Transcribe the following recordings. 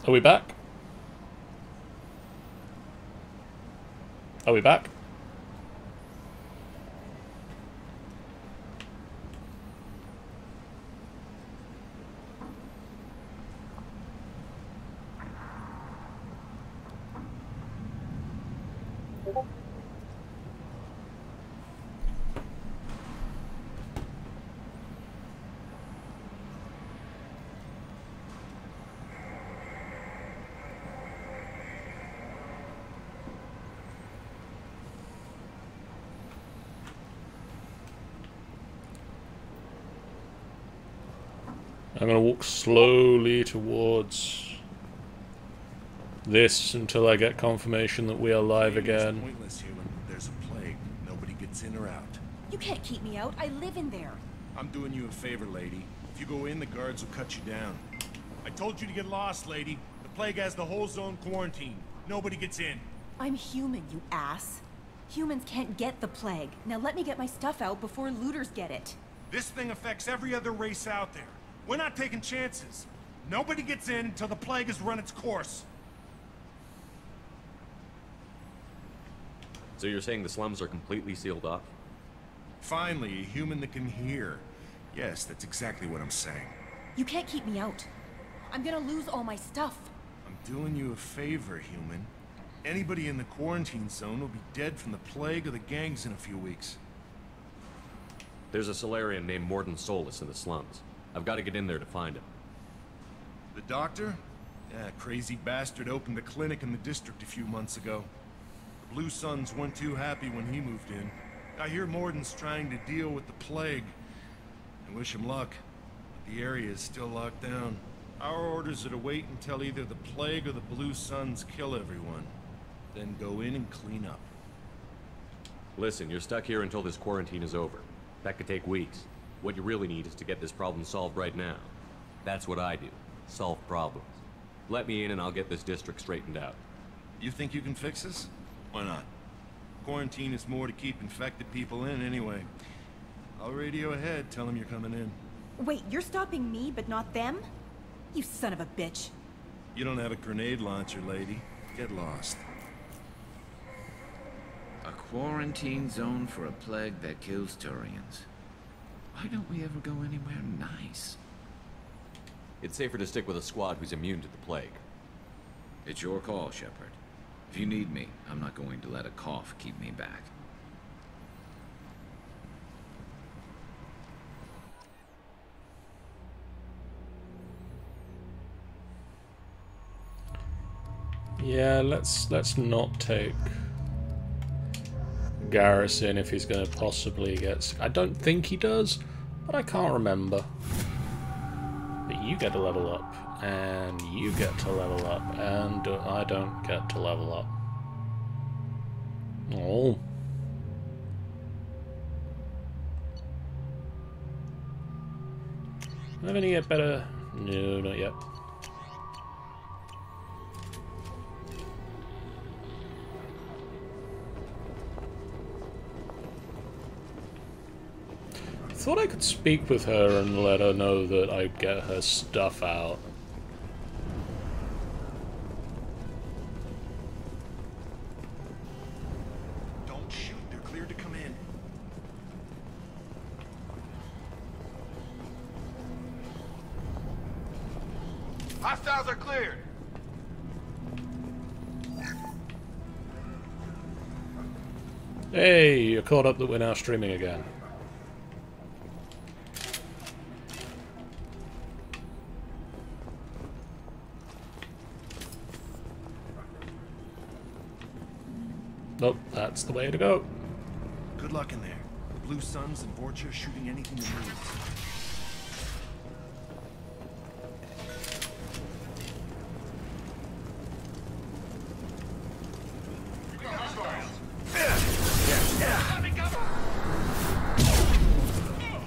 Are we back? Are we back? I'm going to walk slowly towards this until I get confirmation that we are live again. It's pointless, human. There's a plague. Nobody gets in or out. You can't keep me out. I live in there. I'm doing you a favor, lady. If you go in, the guards will cut you down. I told you to get lost, lady. The plague has the whole zone quarantined. Nobody gets in. I'm human, you ass. Humans can't get the plague. Now let me get my stuff out before looters get it. This thing affects every other race out there. We're not taking chances. Nobody gets in until the plague has run its course. So you're saying the slums are completely sealed off? Finally, a human that can hear. Yes, that's exactly what I'm saying. You can't keep me out. I'm gonna lose all my stuff. I'm doing you a favor, human. Anybody in the quarantine zone will be dead from the plague or the gangs in a few weeks. There's a Solarian named Mordin Solus in the slums. I've got to get in there to find him. The doctor? Yeah, crazy bastard opened a clinic in the district a few months ago. The Blue Suns weren't too happy when he moved in. I hear Mordin's trying to deal with the plague. I wish him luck, but the area is still locked down. Our orders are to wait until either the plague or the Blue Suns kill everyone. Then go in and clean up. Listen, you're stuck here until this quarantine is over. That could take weeks. What you really need is to get this problem solved right now. That's what I do. Solve problems. Let me in and I'll get this district straightened out. You think you can fix this? Why not? Quarantine is more to keep infected people in anyway. I'll radio ahead, tell them you're coming in. Wait, you're stopping me, but not them? You son of a bitch. You don't have a grenade launcher, lady. Get lost. A quarantine zone for a plague that kills Turians. Why don't we ever go anywhere nice? It's safer to stick with a squad who's immune to the plague. It's your call, Shepard. If you need me, I'm not going to let a cough keep me back. Yeah, let's not take Garrison if he's going to possibly get... I don't think he does, but I can't remember. But you get to level up, and you get to level up, and I don't get to level up. Oh. Am I going to get better? No, not yet. I thought I could speak with her and let her know that I'd get her stuff out. Don't shoot, they're cleared to come in. Hostiles are cleared. Hey, you're caught up that we're now streaming again. Nope, that's the way to go. Good luck in there. The Blue Suns and Vorcha are shooting anything that moves.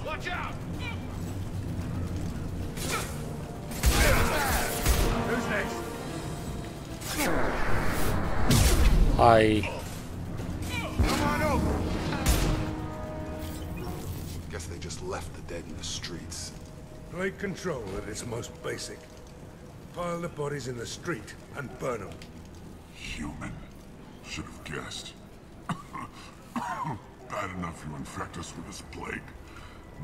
Watch out! Who's next? Hi. Come on over! Guess they just left the dead in the streets. Plague control at its most basic. Pile the bodies in the street and burn them. Human. Should have guessed. Bad enough you infect us with this plague.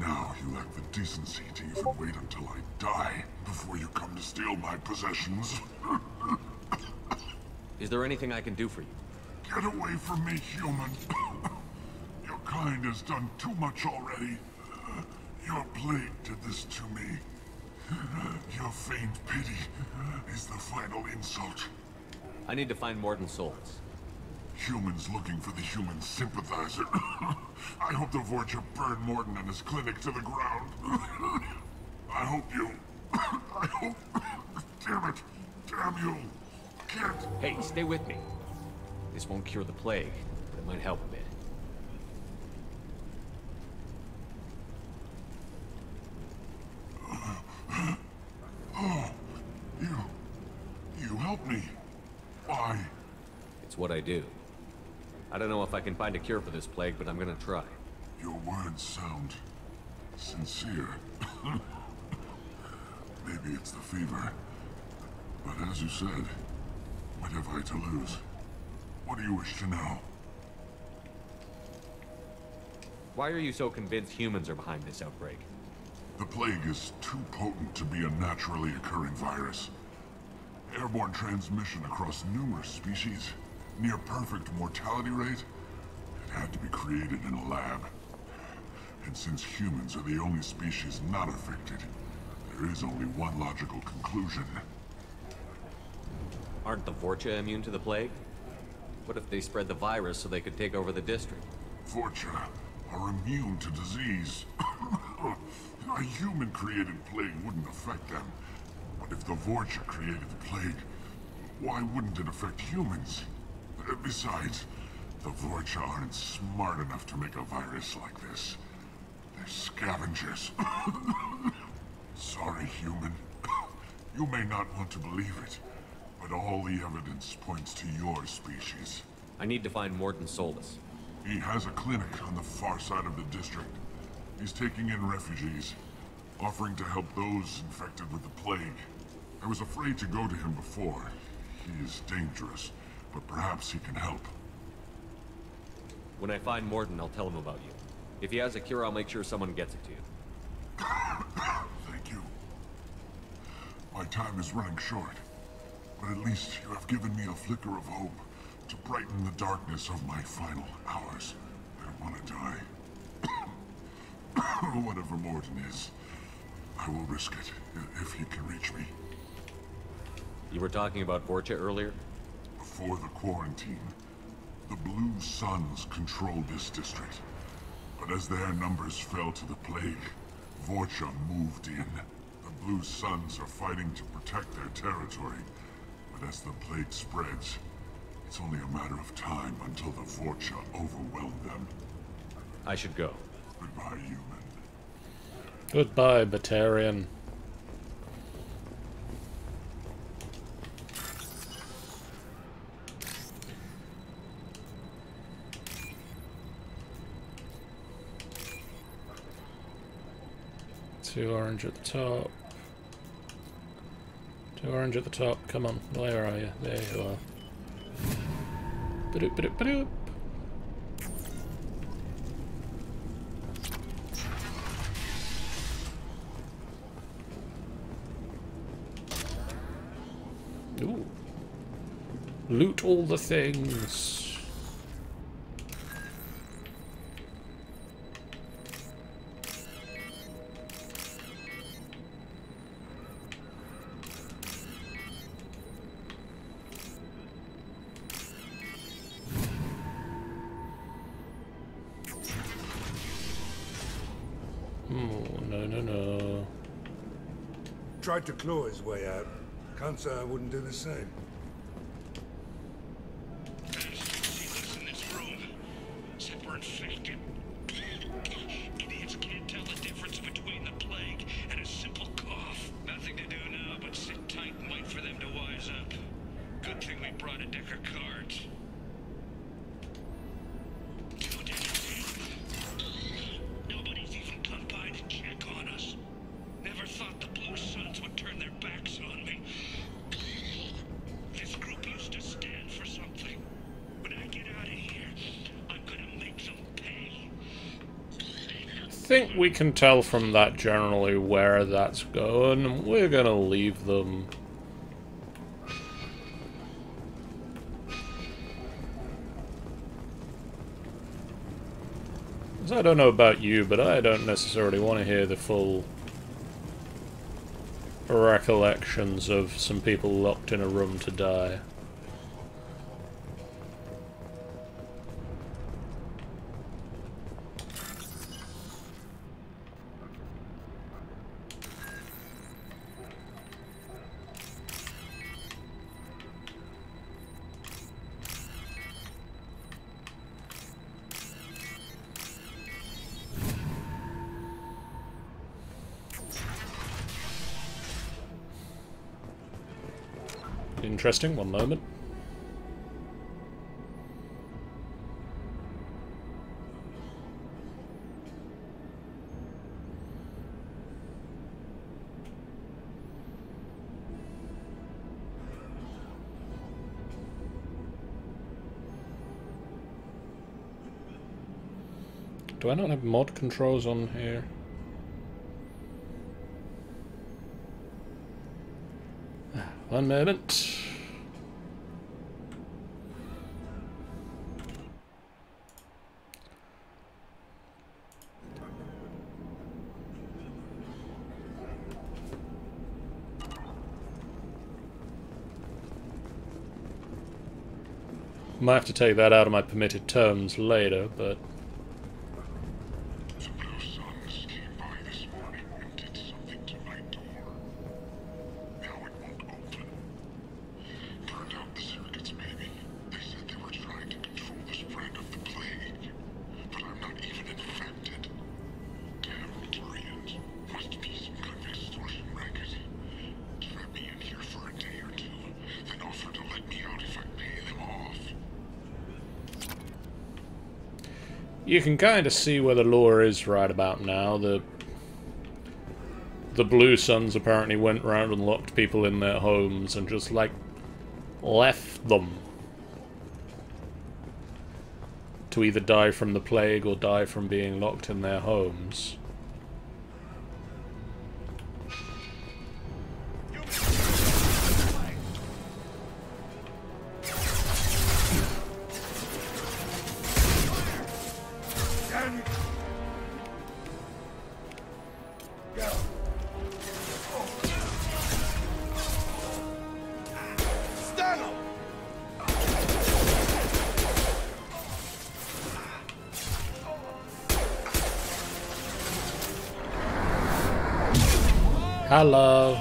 Now you lack the decency to even wait until I die before you come to steal my possessions. Is there anything I can do for you? Get away from me, human. Your kind has done too much already. Your plague did this to me. Your feigned pity is the final insult. I need to find Mordin Solus. Humans looking for the human sympathizer. I hope the Vorcha burn Mordin and his clinic to the ground. I hope you... I hope... Damn it. Damn you. Can't... Hey, stay with me. This won't cure the plague, but it might help a bit. Oh, you helped me. Why? It's what I do. I don't know if I can find a cure for this plague, but I'm gonna try. Your words sound sincere. Maybe it's the fever. But as you said, what have I to lose? What do you wish to know? Why are you so convinced humans are behind this outbreak? The plague is too potent to be a naturally occurring virus. Airborne transmission across numerous species, near perfect mortality rate. It had to be created in a lab. And since humans are the only species not affected, there is only one logical conclusion. Aren't the Vorcha immune to the plague? What if they spread the virus so they could take over the district? Vorcha are immune to disease. A human-created plague wouldn't affect them. But if the Vorcha created the plague, why wouldn't it affect humans? Besides, the Vorcha aren't smart enough to make a virus like this. They're scavengers. Sorry, human. You may not want to believe it, but all the evidence points to your species. I need to find Mordin Solus. He has a clinic on the far side of the district. He's taking in refugees, offering to help those infected with the plague. I was afraid to go to him before. He is dangerous, but perhaps he can help. When I find Mordin, I'll tell him about you. If he has a cure, I'll make sure someone gets it to you. Thank you. My time is running short, but at least you have given me a flicker of hope to brighten the darkness of my final hours. I don't want to die. Whatever Mordin is, I will risk it if he can reach me. You were talking about Vorcha earlier? Before the quarantine, the Blue Suns controlled this district. But as their numbers fell to the plague, Vorcha moved in. The Blue Suns are fighting to protect their territory. But as the plague spreads, it's only a matter of time until the Vorcha overwhelm them. I should go. Goodbye, human. Goodbye, Batarian. Two orange at the top. Two orange at the top. Come on, where are you? There you are. Ba-doop, ba-doop, ba-doop. Ooh. Loot all the things. No. Tried to claw his way out. Can't say I wouldn't do the same. What's in this room? Except we're infected. Idiots can't tell the difference between the plague and a simple cough. Nothing to do now but sit tight and wait for them to wise up. Good thing we brought a deck of cards. Nobody's even come by to check on us. Never thought the Blue Suns would turn their backs on me. think we can tell from that generally where that's going. We're gonna leave them. I don't know about you, but I don't necessarily want to hear the full recollections of some people locked in a room to die. Interesting, one moment. Do I not have mod controls on here? One moment. Might have to take that out of my permitted terms later, but... The Blue Suns came by this morning and did something to my door. Now it won't open. Burned out the circuits, maybe. They said they were trying to control the spread of the plague. But I'm not even infected. Damn Turians. Must be some kind of extortion racket. Trap me in here for a day or two, then offer to let me out if I pay them off. You can kind of see where the lore is right about now. The Blue Suns apparently went round and locked people in their homes and just, like, left them to either die from the plague or die from being locked in their homes. Hello.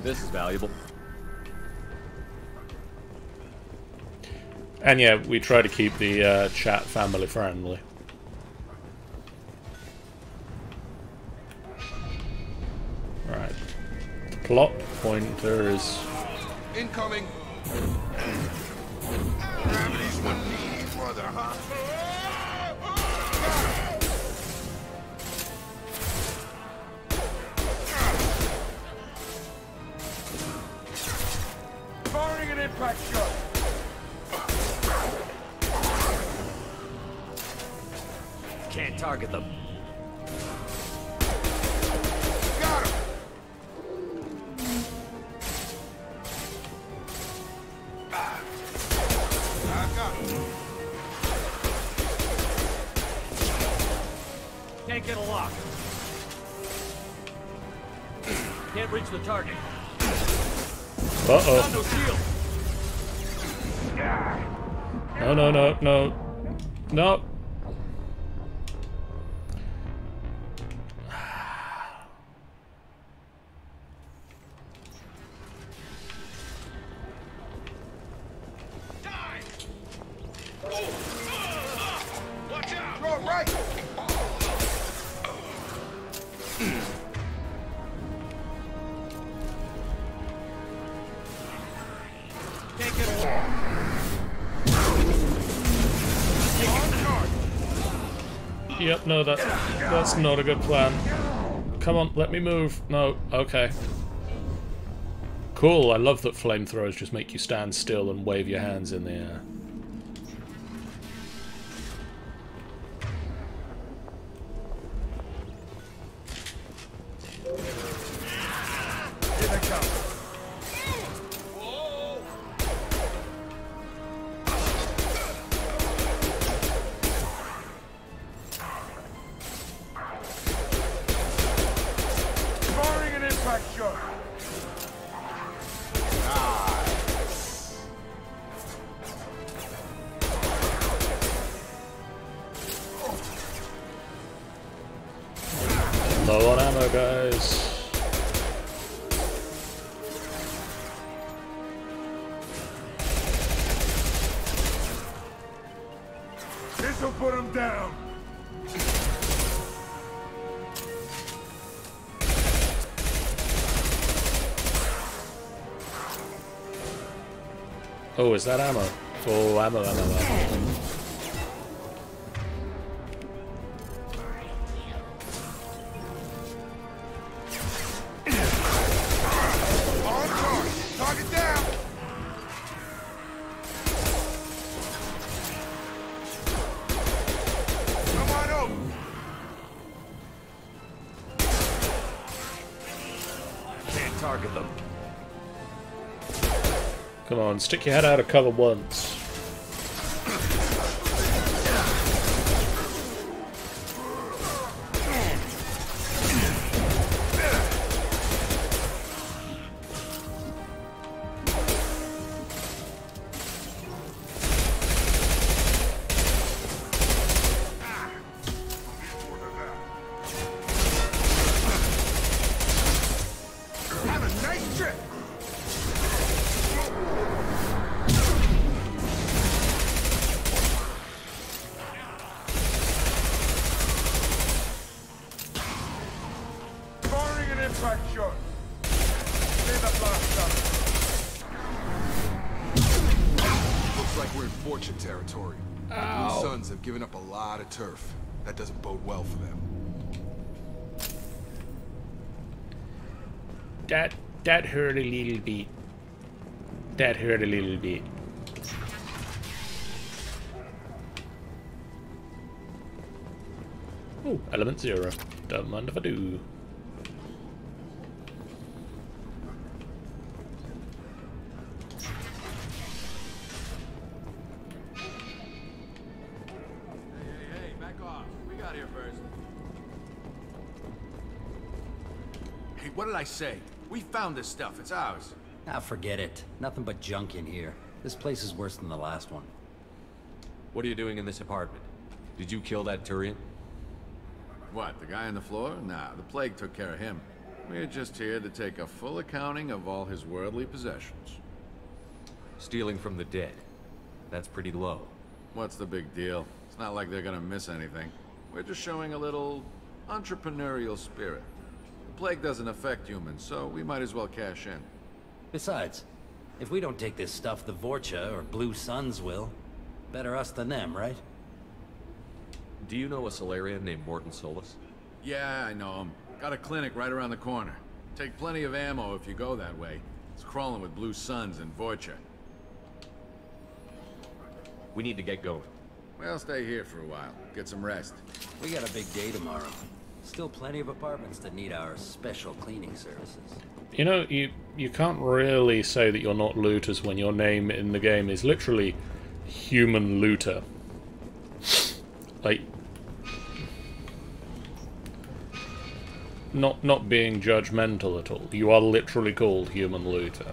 This is valuable. And yeah, we try to keep the chat family friendly. Right. The plot pointer is... Incoming! Gravity's one needy brother, huh? Firing an impact shot! Can't target them. Got him! I got him. Can't get a lock. Can't reach the target. Uh-oh. No shield. No, no, no, no. No. Watch out! You're right! Yep, no, that's not a good plan. Come on, let me move. No, okay. Cool, I love that flamethrowers just make you stand still and wave your hands in the air. Here they come. Firing an impact shot. Low on ammo, guys. This'll put him down. Oh, is that ammo? Oh, ammo. On target. Target down. Come on over. Can't target them. Come on, stick your head out of cover once. Have a nice trip. Firing an impact shot. Clear the blast up. Looks like we're in Fortune territory. The Blue Suns have given up a lot of turf. That doesn't bode well for them. That hurt a little bit. That hurt a little bit. Oh, element 0. Don't mind if I do. Hey, back off. We got here first. Hey, what did I say? We found this stuff. It's ours. Ah, forget it. Nothing but junk in here. This place is worse than the last one. What are you doing in this apartment? Did you kill that Turian? What, the guy on the floor? Nah, the plague took care of him. We're just here to take a full accounting of all his worldly possessions. Stealing from the dead. That's pretty low. What's the big deal? It's not like they're gonna miss anything. We're just showing a little entrepreneurial spirit. The plague doesn't affect humans, so we might as well cash in. Besides, if we don't take this stuff, the Vorcha or Blue Suns will. Better us than them, right? Do you know a Solarian named Mordin Solus? Yeah, I know him. Got a clinic right around the corner. Take plenty of ammo if you go that way. It's crawling with Blue Suns and Vorcha. We need to get going. Well, stay here for a while. Get some rest. We got a big day tomorrow. Still plenty of apartments that need our special cleaning services. You know, you can't really say that you're not looters when your name in the game is literally Human Looter. Like, not being judgmental at all. You are literally called Human Looter.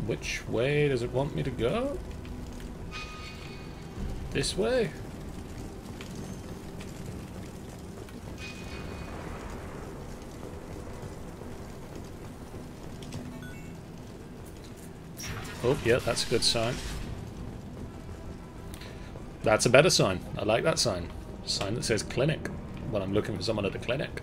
Which way does it want me to go? This way? Oh, yeah, that's a good sign. That's a better sign. I like that sign. Sign that says clinic. When I'm looking for someone at the clinic.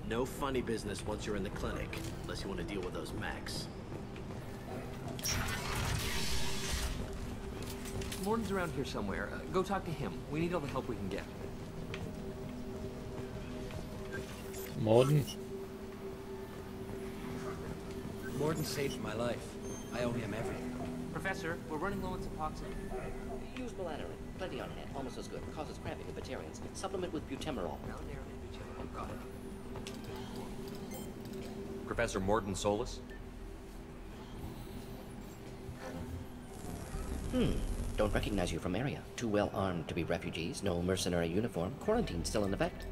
No funny business once you're in the clinic, unless you want to deal with those mechs. Mordin's around here somewhere. Go talk to him. We need all the help we can get. Mordin? Mordin saved my life. I owe him everything. Professor, we're running low on Suboxone. Use melatonin. Plenty on hand. Almost as good. Causes cramping in Batarians. Supplement with butemerol. Got it. Professor Mordin Solus? Don't recognize you from area. Too well armed to be refugees. No mercenary uniform. Quarantine still in effect.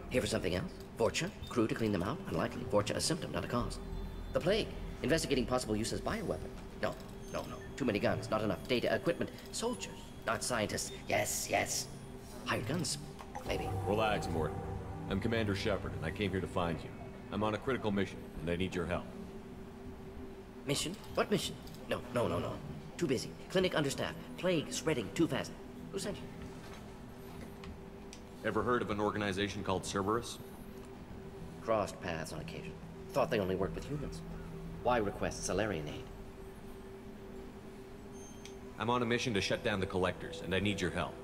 Here for something else? Vorcha? Crew to clean them out? Unlikely. Vorcha a symptom, not a cause. The plague. Investigating possible use as bioweapon. No. Too many guns. Not enough data, equipment. Soldiers, not scientists. Yes. Hired guns. Maybe. Relax, Mordin. I'm Commander Shepard, and I came here to find you. I'm on a critical mission, and I need your help. Mission? What mission? No. Too busy. Clinic understaffed. Plague spreading too fast. Who sent you? Ever heard of an organization called Cerberus? Crossed paths on occasion. Thought they only worked with humans. Why request Salarian aid? I'm on a mission to shut down the Collectors, and I need your help.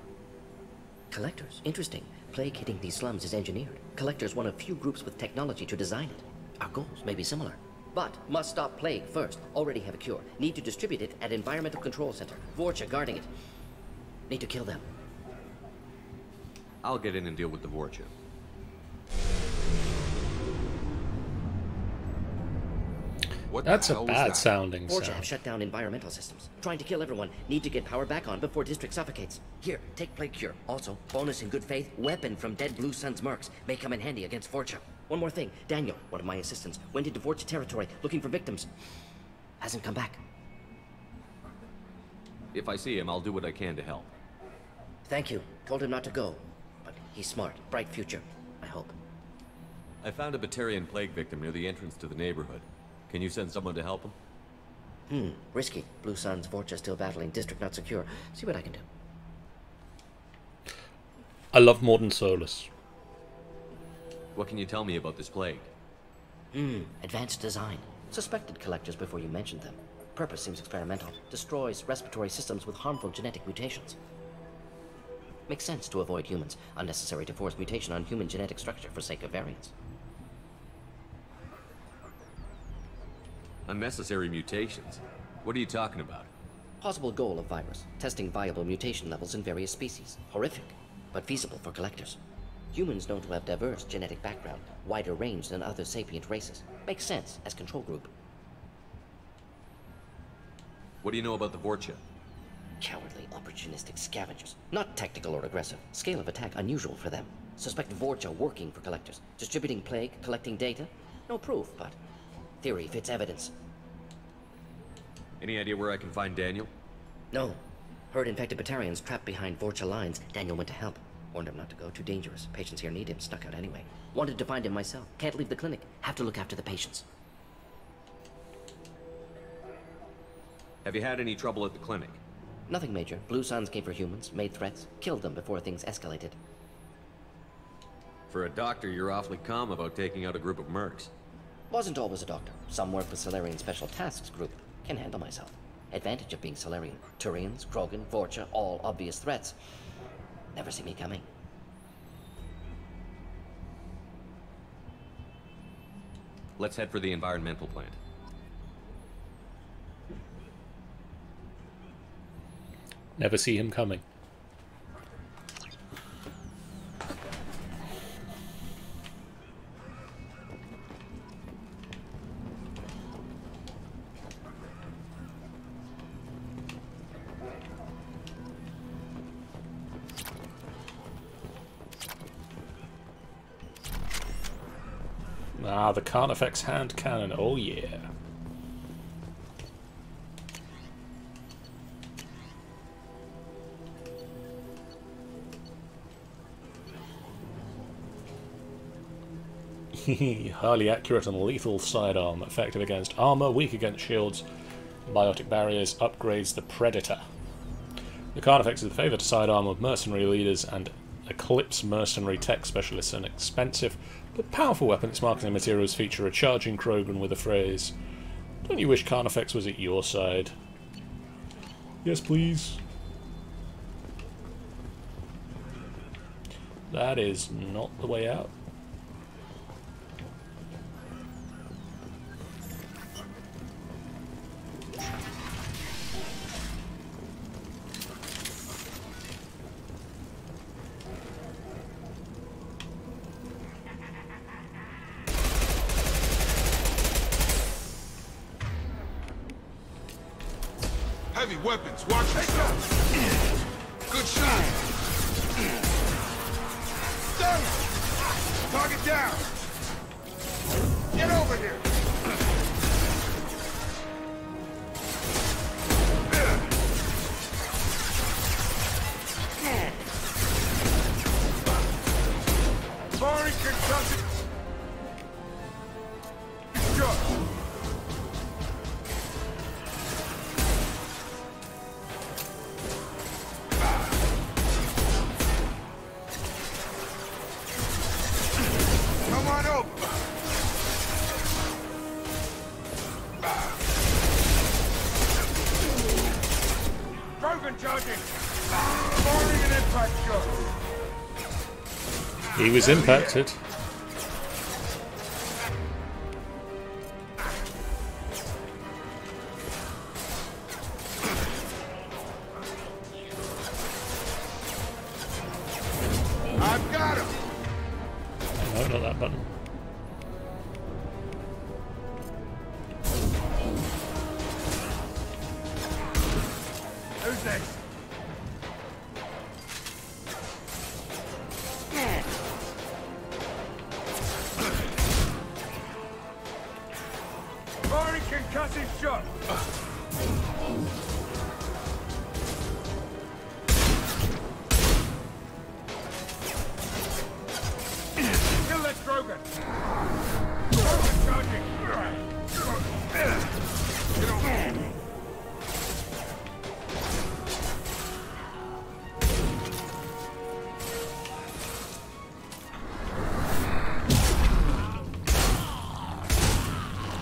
Collectors? Interesting. Plague hitting these slums is engineered. Collectors one of few groups with technology to design it. Our goals may be similar. But must stop plague first. Already have a cure. Need to distribute it at Environmental Control Center. Vorcha guarding it. Need to kill them. I'll get in and deal with the Vorcha. That's a bad sounding Vorcha sound. have shut down environmental systems. Trying to kill everyone. Need to get power back on before district suffocates. Here, take plague cure. Also, bonus in good faith, weapon from dead Blue Sun's mercs. May come in handy against Vorcha. One more thing. Daniel, one of my assistants, went into Vorcha territory looking for victims. Hasn't come back. If I see him, I'll do what I can to help. Thank you. Told him not to go. But he's smart. Bright future. I hope. I found a Batarian plague victim near the entrance to the neighborhood. Can you send someone to help him? Risky. Blue Sun's Vorcha still battling. District not secure. See what I can do. I love Mordin Solus. What can you tell me about this plague? Advanced design. Suspected collectors before you mentioned them. Purpose seems experimental. Destroys respiratory systems with harmful genetic mutations. Makes sense to avoid humans. Unnecessary to force mutation on human genetic structure for sake of variance. Unnecessary mutations? What are you talking about? Possible goal of virus. Testing viable mutation levels in various species. Horrific, but feasible for collectors. Humans known to have diverse genetic background, wider range than other sapient races. Makes sense as control group. What do you know about the Vorcha? Cowardly, opportunistic scavengers. Not tactical or aggressive. Scale of attack unusual for them. Suspect Vorcha working for collectors. Distributing plague, collecting data. No proof, but theory fits evidence. Any idea where I can find Daniel? No. Heard infected Batarians trapped behind Vorcha lines. Daniel went to help. Warned him not to go. Too dangerous. Patients here need him. Snuck out anyway. Wanted to find him myself. Can't leave the clinic. Have to look after the patients. Have you had any trouble at the clinic? Nothing major. Blue Suns came for humans, made threats, killed them before things escalated. For a doctor, you're awfully calm about taking out a group of mercs. Wasn't always a doctor. Some work with Solarian Special Tasks Group. Can handle myself. Advantage of being Solarian. Turians, Krogan, Vorcha, all obvious threats. Never see me coming. Let's head for the environmental plant. Never see him coming. Ah, the Carnifex hand cannon. Oh yeah. Highly accurate and lethal sidearm. Effective against armor, weak against shields, biotic barriers. Upgrades the Predator. The Carnifex is the favoured sidearm of mercenary leaders and Eclipse mercenary tech specialists. An expensive but powerful weapon. Its marketing materials feature a charging Krogan with the phrase, "Don't you wish Carnifex was at your side?" Yes, please. That is not the way out. Heavy weapons, watch yourself. Good shot. Target down. Get over here. Firing concussion. Shot. He was impacted. I've got him. No, not that button. Who's next? Firing concussive shot. Kill that Krogan. Krogan charging. Get over.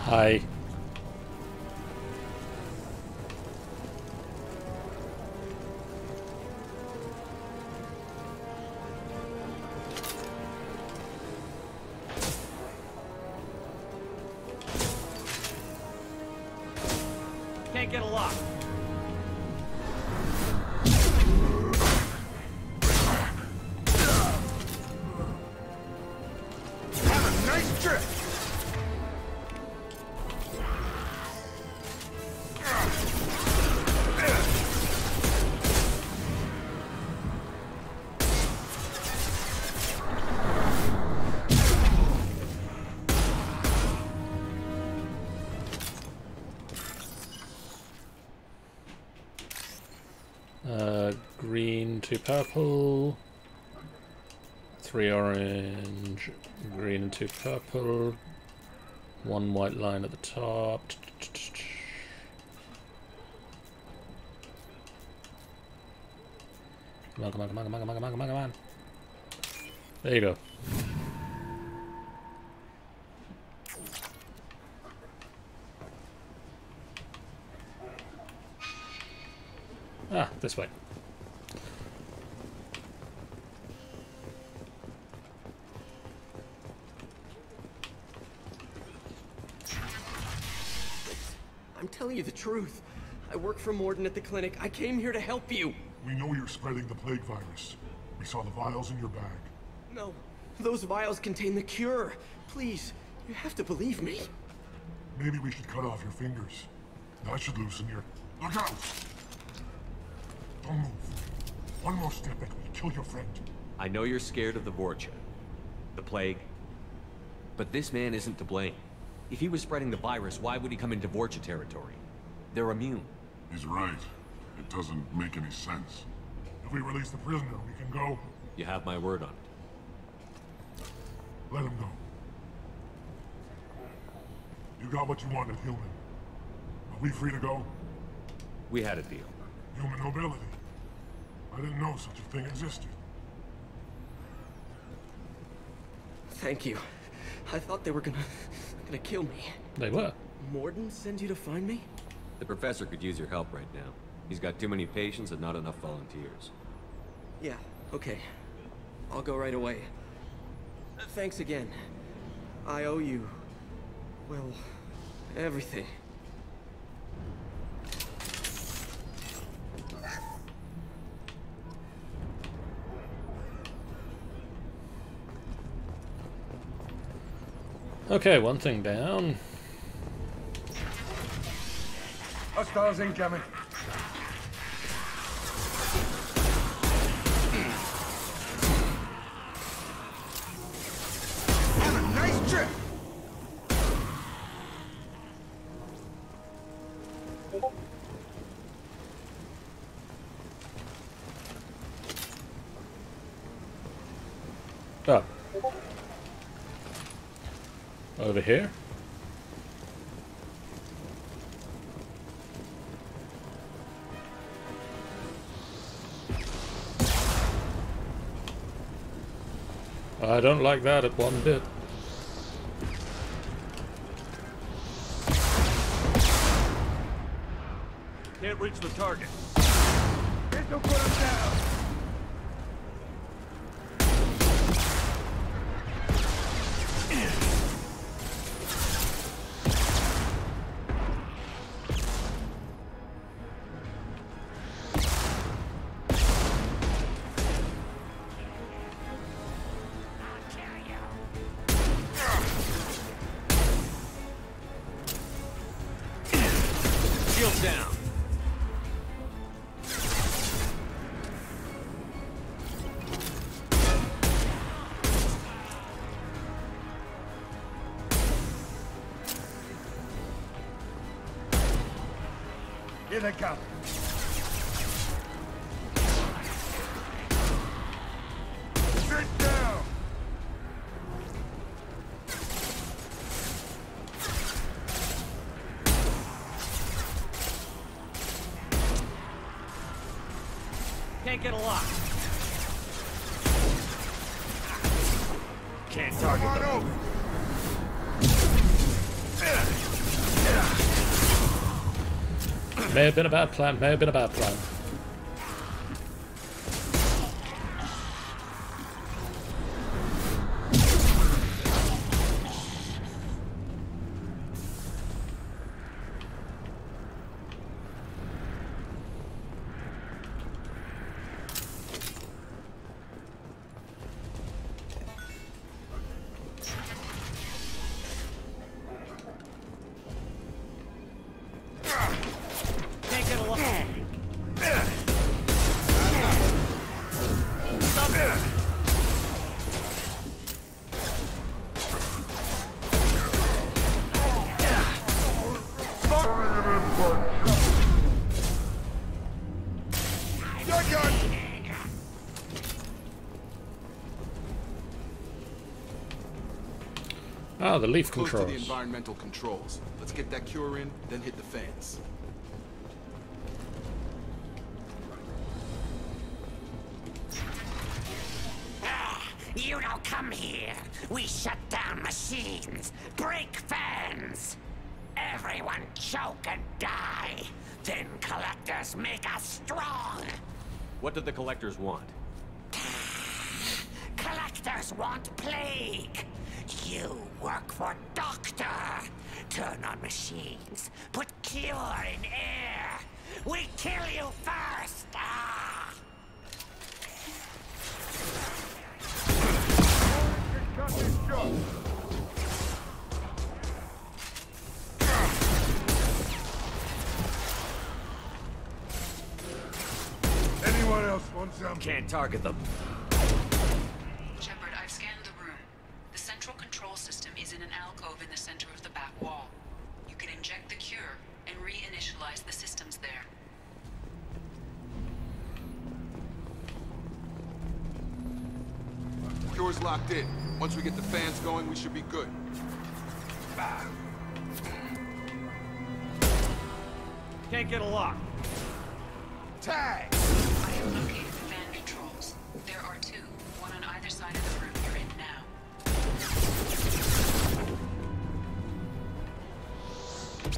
Hi. Can't get a lock. Have a nice trip. Green to purple, 3 orange, green and 2 purple, 1 white line at the top. Come on, come on, come on, come on, come on, come on, come on, come on. There you go. Ah, this way. I'm telling you the truth. I work for Mordin at the clinic. I came here to help you. We know you're spreading the plague virus. We saw the vials in your bag. No, those vials contain the cure. Please, you have to believe me. Maybe we should cut off your fingers. That should loosen your... Look out! Don't move. One more step and we'll kill your friend. I know you're scared of the Vorcha, the plague, but this man isn't to blame. If he was spreading the virus, why would he come into Vorcha territory? They're immune. He's right. It doesn't make any sense. If we release the prisoner, we can go. You have my word on it. Let him go. You got what you wanted, human. Are we free to go? We had a deal. Human nobility. I didn't know such a thing existed. Thank you. I thought they were gonna kill me. They were. Mordin send you to find me? The professor could use your help right now. He's got too many patients and not enough volunteers. Yeah, okay. I'll go right away. Thanks again. I owe you... well, everything. Okay, one thing down. Hostiles incoming. Have a nice trip! Oh. Over here? I don't like that at one bit. Can't reach the target. This will put him down. Shield down. Here they come. Sit down. Can't get a lock. Can't target them. May have been a bad plan, may have been a bad plan. Ah, the leaf Close controls. to the environmental controls. Let's get that cure in, then hit the fans. You don't come here. We shut down machines, break fans. Everyone choke and die. Then collectors make us strong. What did the collectors want? Collectors want plague. You work for Doctor. Turn on machines. Put cure in air. We kill you first. Ah. Cut this shot. Anyone else want some? Can't target them. Shepard, I've scanned the room. The central control system is in an alcove in the center of the back wall. You can inject the cure and reinitialize the systems there. Cure's locked in. Once we get the fans going, we should be good. Can't get a lock. Tag! I have located the fan controls. There are two, one on either side of the room you're in now.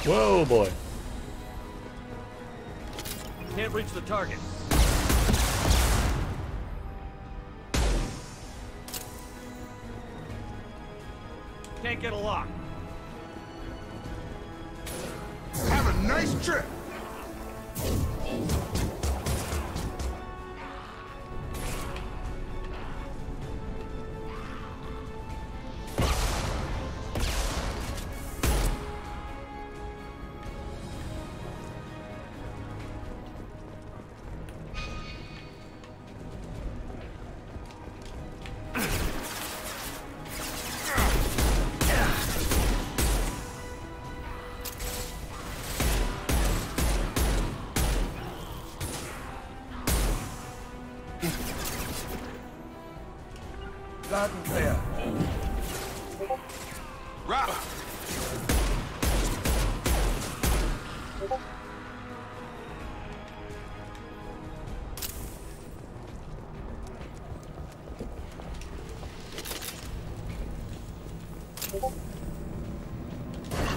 Whoa, boy. Can't reach the target. Can't get a lock. Have a nice trip. Loud and clear. Rock.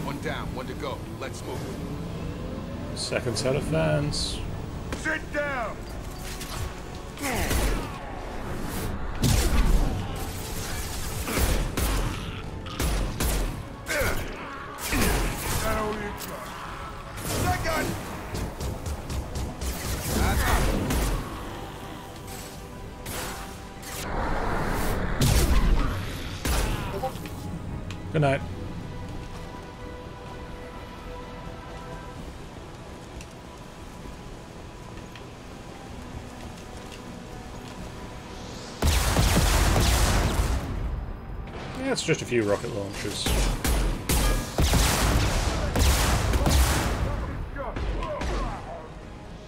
One down, one to go. Let's move. Second set of fans. Sit down! That all you got? Second! Good night. Yeah, it's just a few rocket launchers.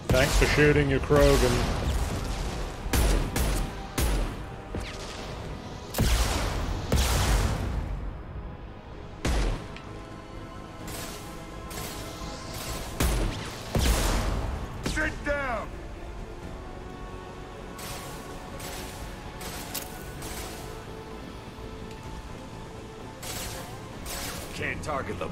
Thanks for shooting your Krogan. Sit down! Can't target them.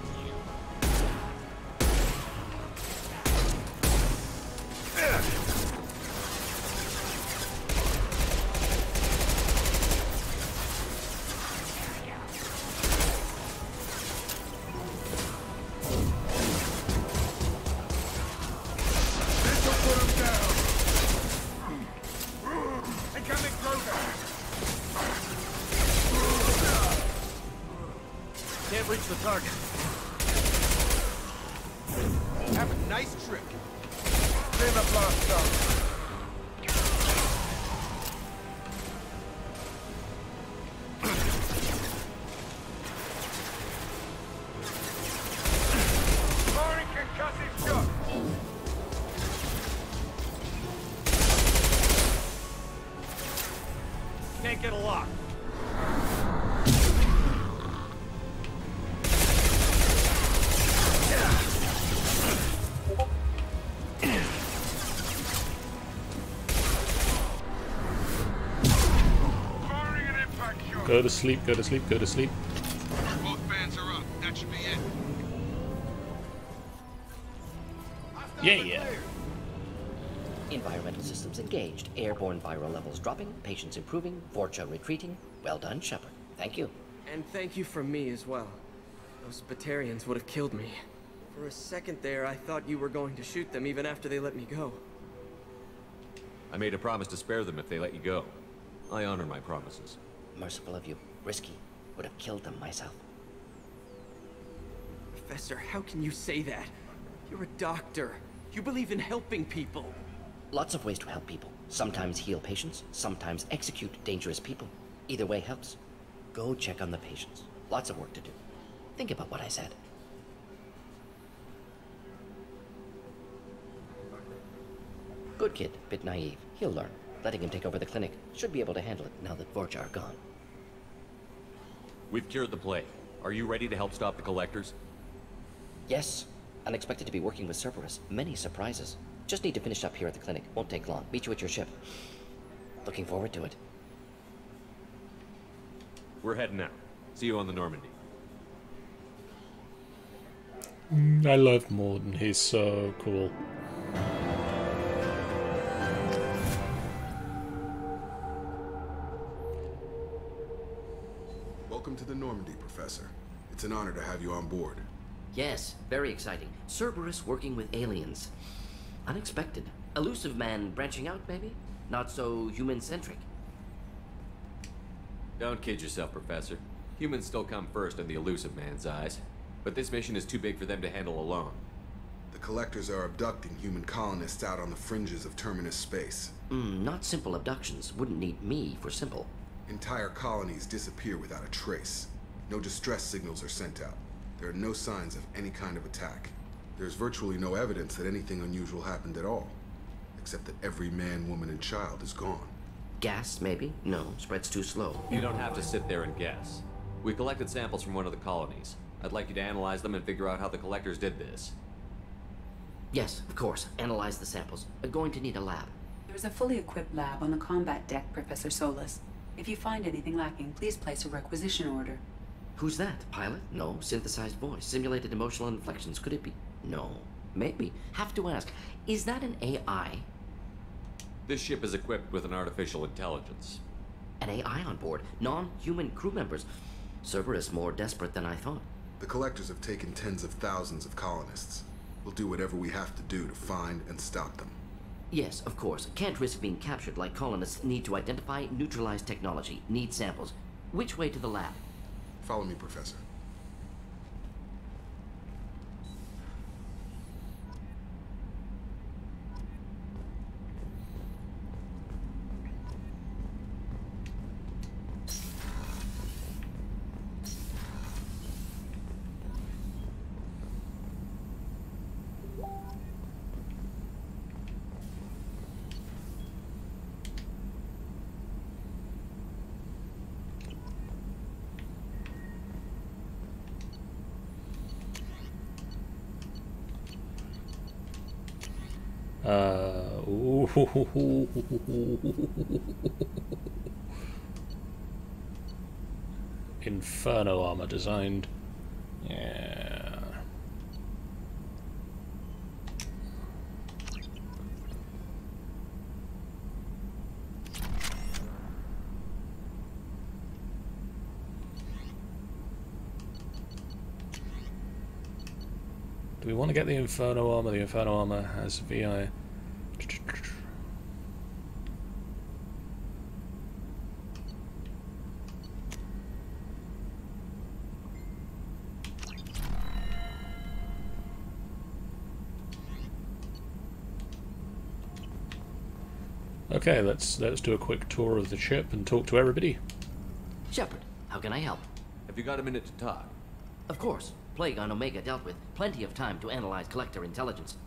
Can't reach the target. Have a nice trip. Clear the blast down. Firing concussive shot. Can't get a lock. Go to sleep, go to sleep, go to sleep. Both fans are up. That should be it. Yeah. Environmental systems engaged. Airborne viral levels dropping. Patients improving. Vorcha retreating. Well done, Shepard. Thank you. And thank you from me as well. Those Batarians would have killed me. For a second there, I thought you were going to shoot them even after they let me go. I made a promise to spare them if they let you go. I honor my promises. Merciful of you. Risky. Would have killed them myself. Professor, how can you say that? You're a doctor. You believe in helping people. Lots of ways to help people. Sometimes heal patients, sometimes execute dangerous people. Either way helps. Go check on the patients. Lots of work to do. Think about what I said. Good kid, bit naive. He'll learn. Letting him take over the clinic. Should be able to handle it now that Vorcha are gone. We've cured the plague. Are you ready to help stop the collectors? Yes. Unexpected to be working with Cerberus. Many surprises. Just need to finish up here at the clinic. Won't take long. Meet you at your ship. Looking forward to it. We're heading out. See you on the Normandy. I love Mordin. He's so cool. Welcome to the Normandy, Professor. It's an honor to have you on board. Yes, very exciting. Cerberus working with aliens. Unexpected. Elusive man branching out, maybe? Not so human-centric. Don't kid yourself, Professor. Humans still come first in the elusive man's eyes. But this mission is too big for them to handle alone. The Collectors are abducting human colonists out on the fringes of Terminus space. Not simple abductions. Wouldn't need me for simple. Entire colonies disappear without a trace. No distress signals are sent out. There are no signs of any kind of attack. There's virtually no evidence that anything unusual happened at all. Except that every man, woman, and child is gone. Gas, maybe? No, spreads too slow. You don't have to sit there and guess. We collected samples from one of the colonies. I'd like you to analyze them and figure out how the Collectors did this. Yes, of course. Analyze the samples. Going to need a lab. There's a fully equipped lab on the combat deck, Professor Solus. If you find anything lacking, please place a requisition order. Who's that? Pilot? No. Synthesized voice. Simulated emotional inflections. Could it be? No. Maybe. Have to ask. Is that an AI? This ship is equipped with an artificial intelligence. An AI on board? Non-human crew members? Cerberus more desperate than I thought. The Collectors have taken tens of thousands of colonists. We'll do whatever we have to do to find and stop them. Yes, of course. Can't risk being captured like colonists need to identify, neutralize technology, need samples. Which way to the lab? Follow me, Professor. Inferno armor designed. Yeah. Do we want to get the Inferno armor? The Inferno armor has VI. Okay, let's do a quick tour of the ship and talk to everybody. Shepard, how can I help? Have you got a minute to talk? Of course. Plague on Omega dealt with. Plenty of time to analyze Collector intelligence.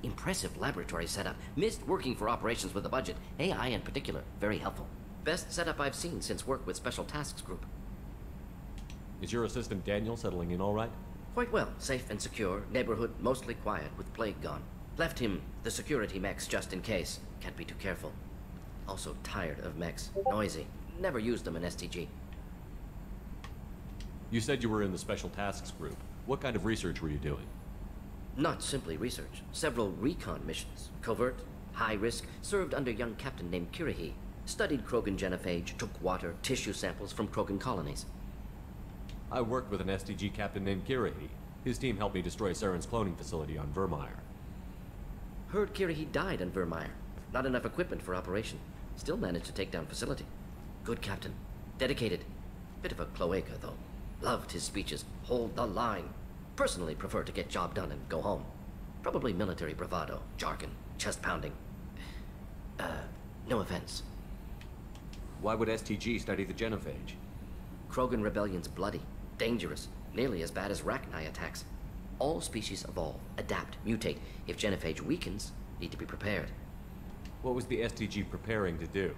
Impressive laboratory setup. Missed working for operations with a budget. AI in particular. Very helpful. Best setup I've seen since work with Special Tasks Group. Is your assistant Daniel settling in all right? Quite well. Safe and secure. Neighborhood mostly quiet with Plague gone. Left him the security mechs just in case. Can't be too careful. Also tired of mechs. Noisy. Never used them in STG. You said you were in the Special Tasks Group. What kind of research were you doing? Not simply research. Several recon missions. Covert, high risk, served under a young captain named Kirihi. Studied Krogan genophage, took water, tissue samples from Krogan colonies. I worked with an STG captain named Kirihi. His team helped me destroy Saren's cloning facility on Vermeer. Heard Kirihi died on Vermeer. Not enough equipment for operation. Still managed to take down facility. Good captain. Dedicated. Bit of a cloaca, though. Loved his speeches. Hold the line. Personally prefer to get job done and go home. Probably military bravado, jargon, chest pounding. No offense. Why would STG study the genophage? Krogan rebellion's bloody, dangerous, nearly as bad as Rachni attacks. All species evolve, adapt, mutate. If genophage weakens, need to be prepared. What was the STG preparing to do?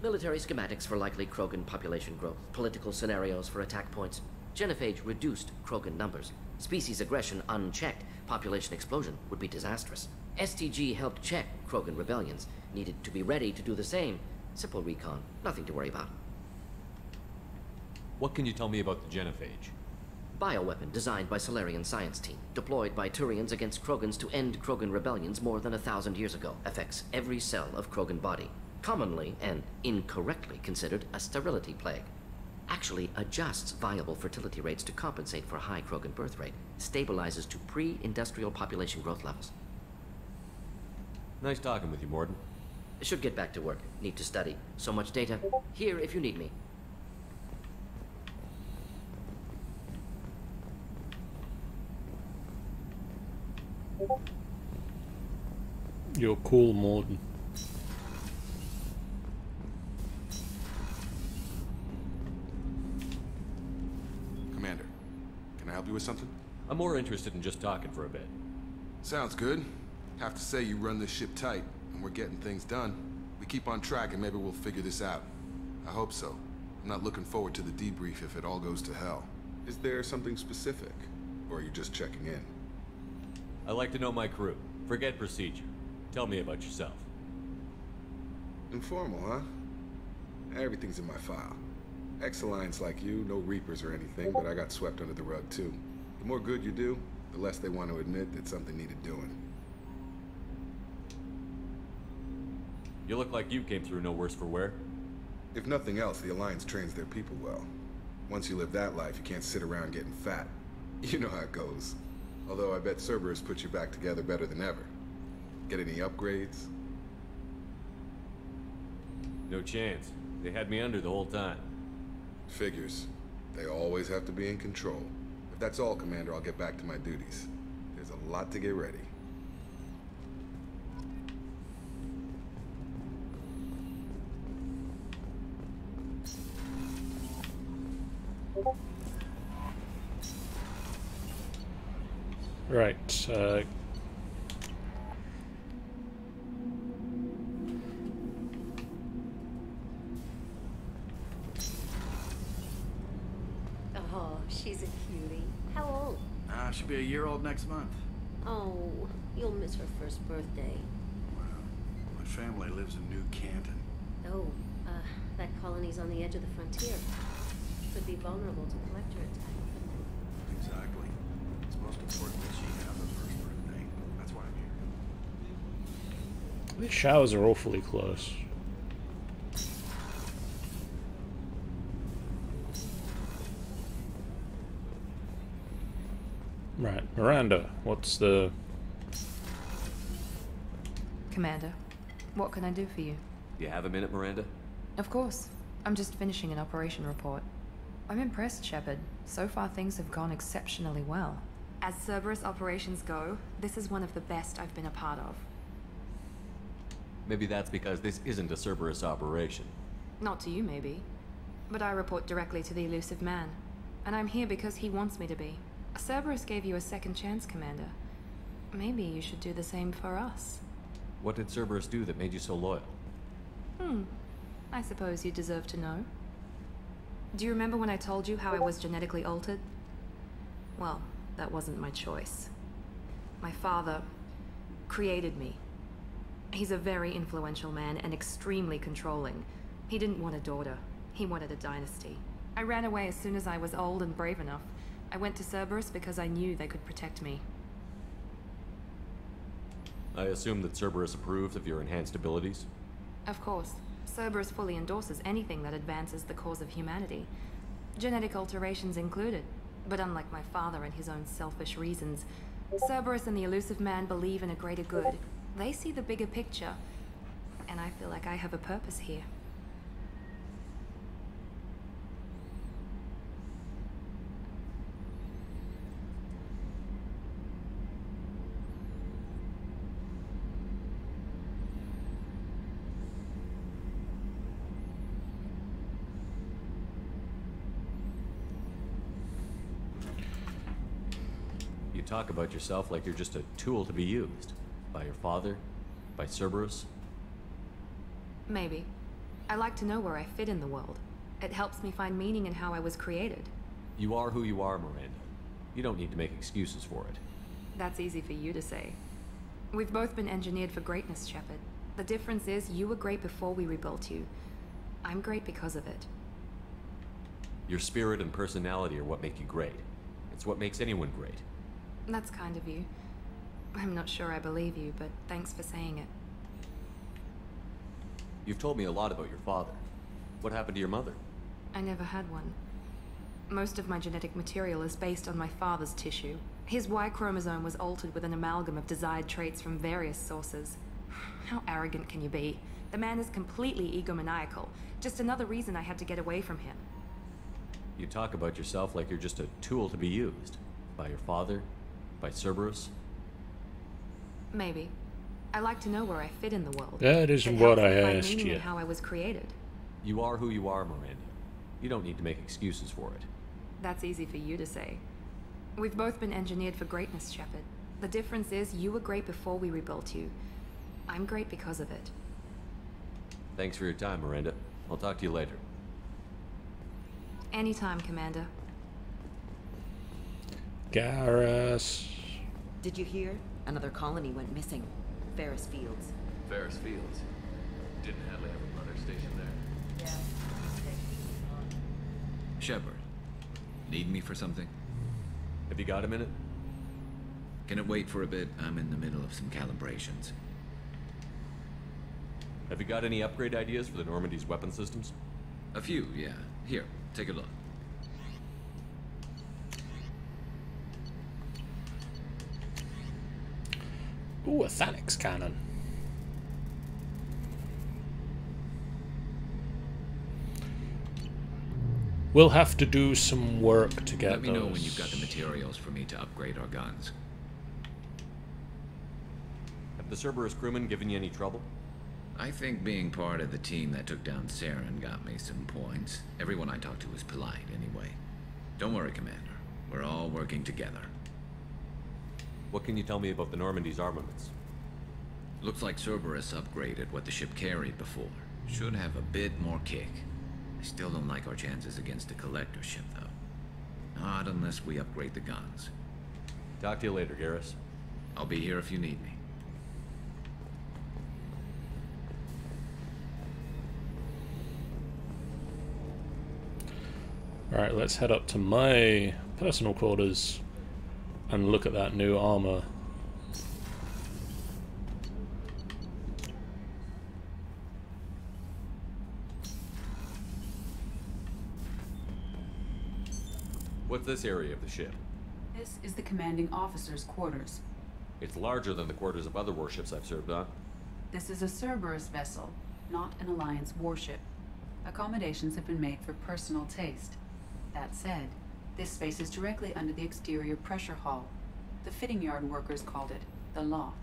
Military schematics for likely Krogan population growth, political scenarios for attack points. Genophage reduced Krogan numbers. Species aggression unchecked Population explosion would be disastrous. STG helped check Krogan rebellions. Needed to be ready to do the same. Simple recon. Nothing to worry about. What can you tell me about the genophage? Bioweapon designed by Solarian science team. Deployed by Turians against Krogans to end Krogan rebellions more than 1,000 years ago. Affects every cell of Krogan body. Commonly and incorrectly considered a sterility plague. Actually adjusts viable fertility rates to compensate for high Krogan birth rate. Stabilizes to pre-industrial population growth levels. Nice talking with you, Mordin. Should get back to work. Need to study. So much data. Here if you need me. You're cool, Mordin. Commander, can I help you with something? I'm more interested in just talking for a bit. Sounds good. Have to say you run this ship tight, and we're getting things done. We keep on track and maybe we'll figure this out. I hope so. I'm not looking forward to the debrief if it all goes to hell. Is there something specific? Or are you just checking in? I like to know my crew. Forget procedure. Tell me about yourself. Informal, huh? Everything's in my file. Ex-Alliance like you, no Reapers or anything, but I got swept under the rug too. The more good you do, the less they want to admit that something needed doing. You look like you came through no worse for wear. If nothing else, the Alliance trains their people well. Once you live that life, you can't sit around getting fat. You know how it goes. Although I bet Cerberus put you back together better than ever. Get any upgrades? No chance. They had me under the whole time. Figures. They always have to be in control. If that's all, Commander, I'll get back to my duties. There's a lot to get ready. Right, Oh, she's a cutie. How old? She'll be a year old next month. Oh, you'll miss her first birthday. My family lives in New Canton. Oh, that colony's on the edge of the frontier. Could be vulnerable to collector attack. Exactly. It's most important that she have her first birthday. That's why I'm here. these showers are awfully close. Right, Miranda, what's the... Commander, what can I do for you? You have a minute, Miranda? Of course. I'm just finishing an operation report. I'm impressed, Shepard. So far things have gone exceptionally well. As Cerberus operations go, this is one of the best I've been a part of. Maybe that's because this isn't a Cerberus operation. Not to you, maybe. But I report directly to the elusive man. And I'm here because he wants me to be. Cerberus gave you a second chance, Commander. Maybe you should do the same for us. What did Cerberus do that made you so loyal? I suppose you deserve to know. Do you remember when I told you how I was genetically altered? Well, that wasn't my choice. My father created me. He's a very influential man and extremely controlling. He didn't want a daughter. He wanted a dynasty. I ran away as soon as I was old and brave enough. I went to Cerberus because I knew they could protect me. I assume that Cerberus approved of your enhanced abilities? Of course. Cerberus fully endorses anything that advances the cause of humanity. Genetic alterations included. But unlike my father and his own selfish reasons, Cerberus and the elusive man believe in a greater good. They see the bigger picture. And I feel like I have a purpose here. You talk about yourself like you're just a tool to be used. By your father? By Cerberus? Maybe. I like to know where I fit in the world. It helps me find meaning in how I was created. You are who you are, Miranda. You don't need to make excuses for it. That's easy for you to say. We've both been engineered for greatness, Shepard. The difference is you were great before we rebuilt you. I'm great because of it. Your spirit and personality are what make you great. It's what makes anyone great. That's kind of you. I'm not sure I believe you, but thanks for saying it. You've told me a lot about your father. What happened to your mother? I never had one. Most of my genetic material is based on my father's tissue. His Y chromosome was altered with an amalgam of desired traits from various sources. How arrogant can you be? The man is completely egomaniacal. Just another reason I had to get away from him. You talk about yourself like you're just a tool to be used. By your father? By Cerberus? Maybe. I like to know where I fit in the world. That isn't what I asked you. How I was created. You are who you are, Miranda. You don't need to make excuses for it. That's easy for you to say. We've both been engineered for greatness, Shepard. The difference is you were great before we rebuilt you. I'm great because of it. Thanks for your time, Miranda. I'll talk to you later. Anytime, Commander. Garrus. Did you hear? Another colony went missing. Ferris Fields. Ferris Fields. Didn't Hadley have a brother stationed there? Yeah. Shepard, need me for something? Have you got a minute? Can it wait for a bit? I'm in the middle of some calibrations. Have you got any upgrade ideas for the Normandy's weapon systems? A few, yeah. Here, take a look. Ooh, a Thanix cannon. We'll have to do some work to get Let me know when you've got the materials for me to upgrade our guns. Have the Cerberus crewmen given you any trouble? I think being part of the team that took down Saren got me some points. Everyone I talked to was polite, anyway. Don't worry, Commander. We're all working together. What can you tell me about the Normandy's armaments? Looks like Cerberus upgraded what the ship carried before. Should have a bit more kick. I still don't like our chances against the Collector ship, though. Not unless we upgrade the guns. Talk to you later, Garrus. I'll be here if you need me. Alright, let's head up to my personal quarters and look at that new armor. What's this area of the ship? This is the commanding officer's quarters. It's larger than the quarters of other warships I've served on. This is a Cerberus vessel, not an Alliance warship. Accommodations have been made for personal taste. That said, this space is directly under the exterior pressure hull. The fitting yard workers called it the loft.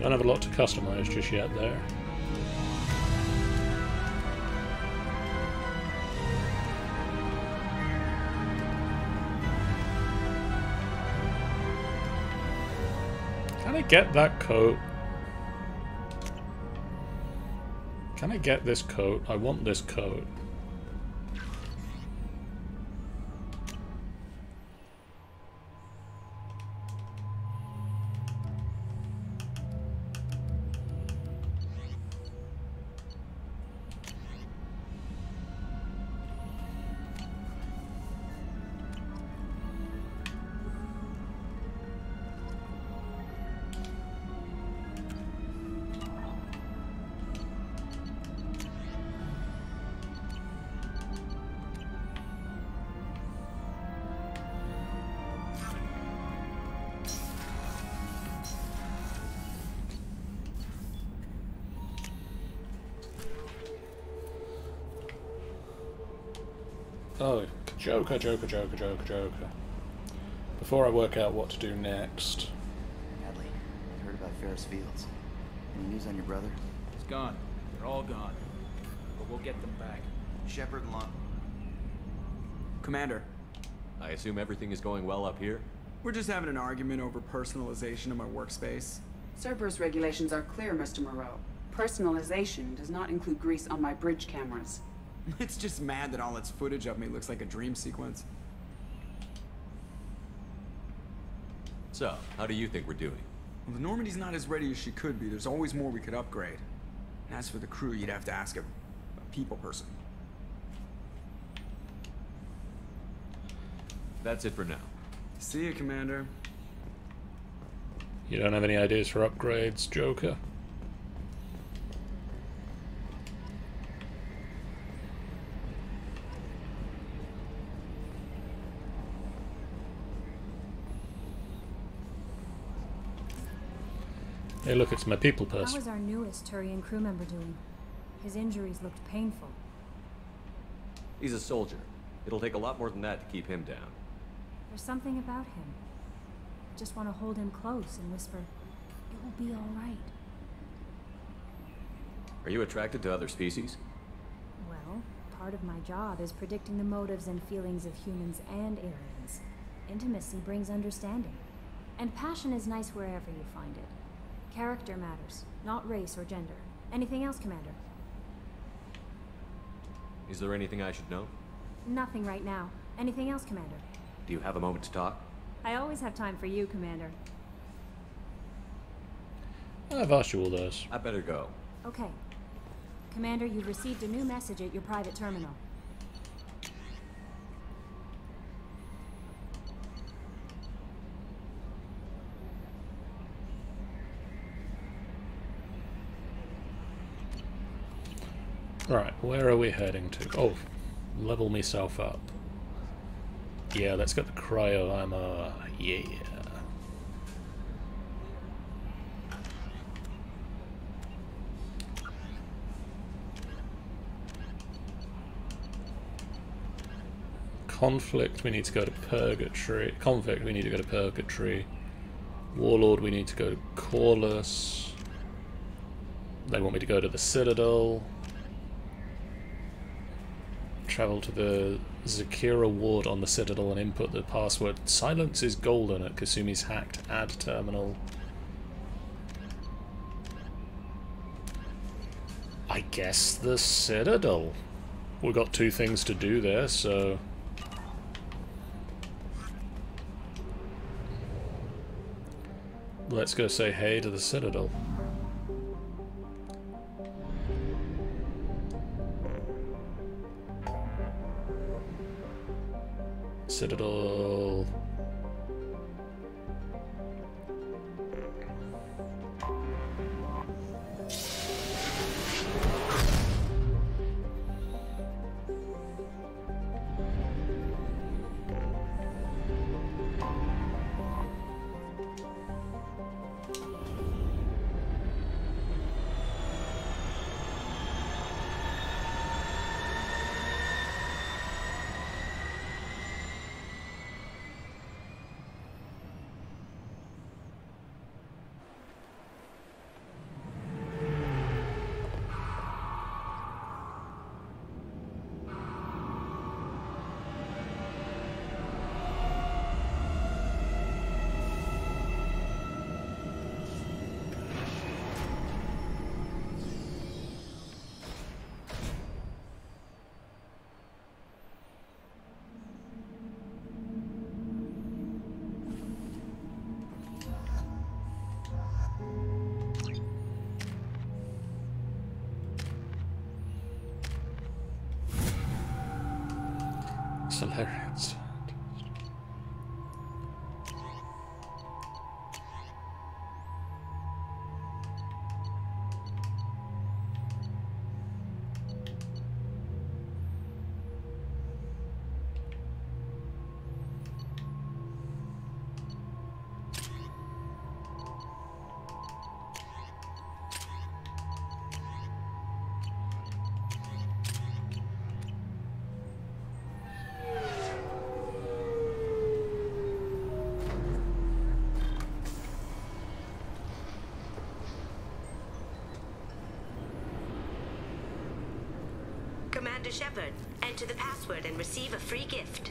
Don't have a lot to customize just yet there. Can I get that coat? Can I get this coat? I want this coat. Oh, Joker. Before I work out what to do next. Hadley, I heard about Ferris Fields. Any news on your brother? He's gone. They're all gone. But we'll get them back. Shepard and Long. Commander, I assume everything is going well up here? we're just having an argument over personalization of my workspace. Cerberus regulations are clear, Mr. Moreau. Personalization does not include grease on my bridge cameras. It's just mad that all its footage of me looks like a dream sequence. So, how do you think we're doing? Well, the Normandy's not as ready as she could be. There's always more we could upgrade. And as for the crew, you'd have to ask a people person. That's it for now. See you, Commander. You don't have any ideas for upgrades, Joker? Hey, look, it's my people How person. was our newest Turian crew member doing? His injuries looked painful. He's a soldier. It'll take a lot more than that to keep him down. There's something about him. I just want to hold him close and whisper, "It will be all right." Are you attracted to other species? Well, part of my job is predicting the motives and feelings of humans and aliens. Intimacy brings understanding. And passion is nice wherever you find it. Character matters, not race or gender. Anything else, Commander? Is there anything I should know? Nothing right now. Anything else, Commander? Do you have a moment to talk? I always have time for you, Commander. I've asked you all those. I better go. Okay. Commander, you've received a new message at your private terminal. Right, where are we heading to? Oh, level myself up. Yeah, let's get the cryo armor. Yeah. Conflict, we need to go to Purgatory. Convict, we need to go to Purgatory. Warlord, we need to go to Corlus. They want me to go to the Citadel. Travel to the Zakira ward on the Citadel and input the password "Silence is golden" at Kasumi's hacked ad terminal. I guess the Citadel. We've got two things to do there, so... let's go say hey to the Citadel. Citadel. Hilarious. Commander Shepard. Enter the password and receive a free gift.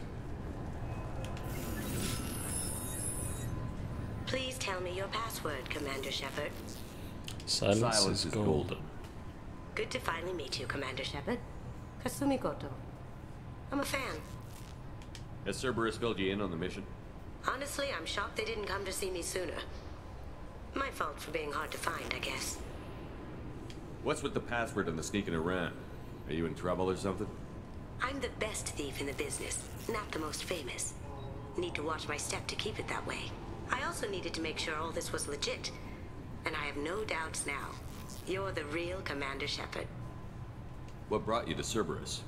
Please tell me your password, Commander Shepard. Silence is golden. Good to finally meet you, Commander Shepard. Kasumi Goto. I'm a fan. Has Cerberus filled you in on the mission? Honestly, I'm shocked they didn't come to see me sooner. My fault for being hard to find, I guess. What's with the password and the sneaking around? Are you in trouble or something? I'm the best thief in the business, not the most famous. Need to watch my step to keep it that way. I also needed to make sure all this was legit. And I have no doubts now. You're the real Commander Shepard. What brought you to Cerberus?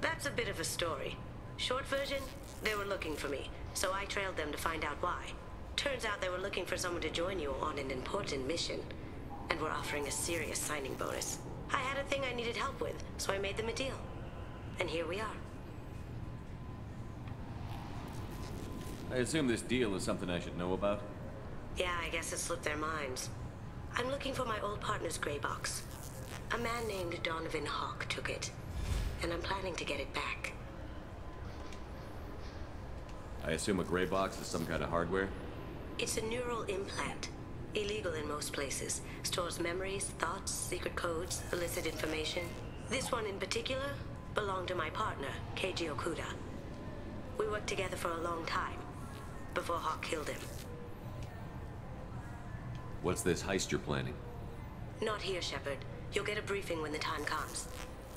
That's a bit of a story. Short version, they were looking for me, so I trailed them to find out why. Turns out they were looking for someone to join you on an important mission, and were offering a serious signing bonus. I had a thing I needed help with, so I made them a deal. And here we are. I assume this deal is something I should know about? Yeah, I guess it slipped their minds. I'm looking for my old partner's gray box. A man named Donovan Hawk took it, and I'm planning to get it back. I assume a gray box is some kind of hardware? It's a neural implant. Illegal in most places. Stores memories, thoughts, secret codes, illicit information. This one in particular belonged to my partner, Keiji Okuda. We worked together for a long time, before Hawk killed him. What's this heist you're planning? Not here, Shepard. You'll get a briefing when the time comes.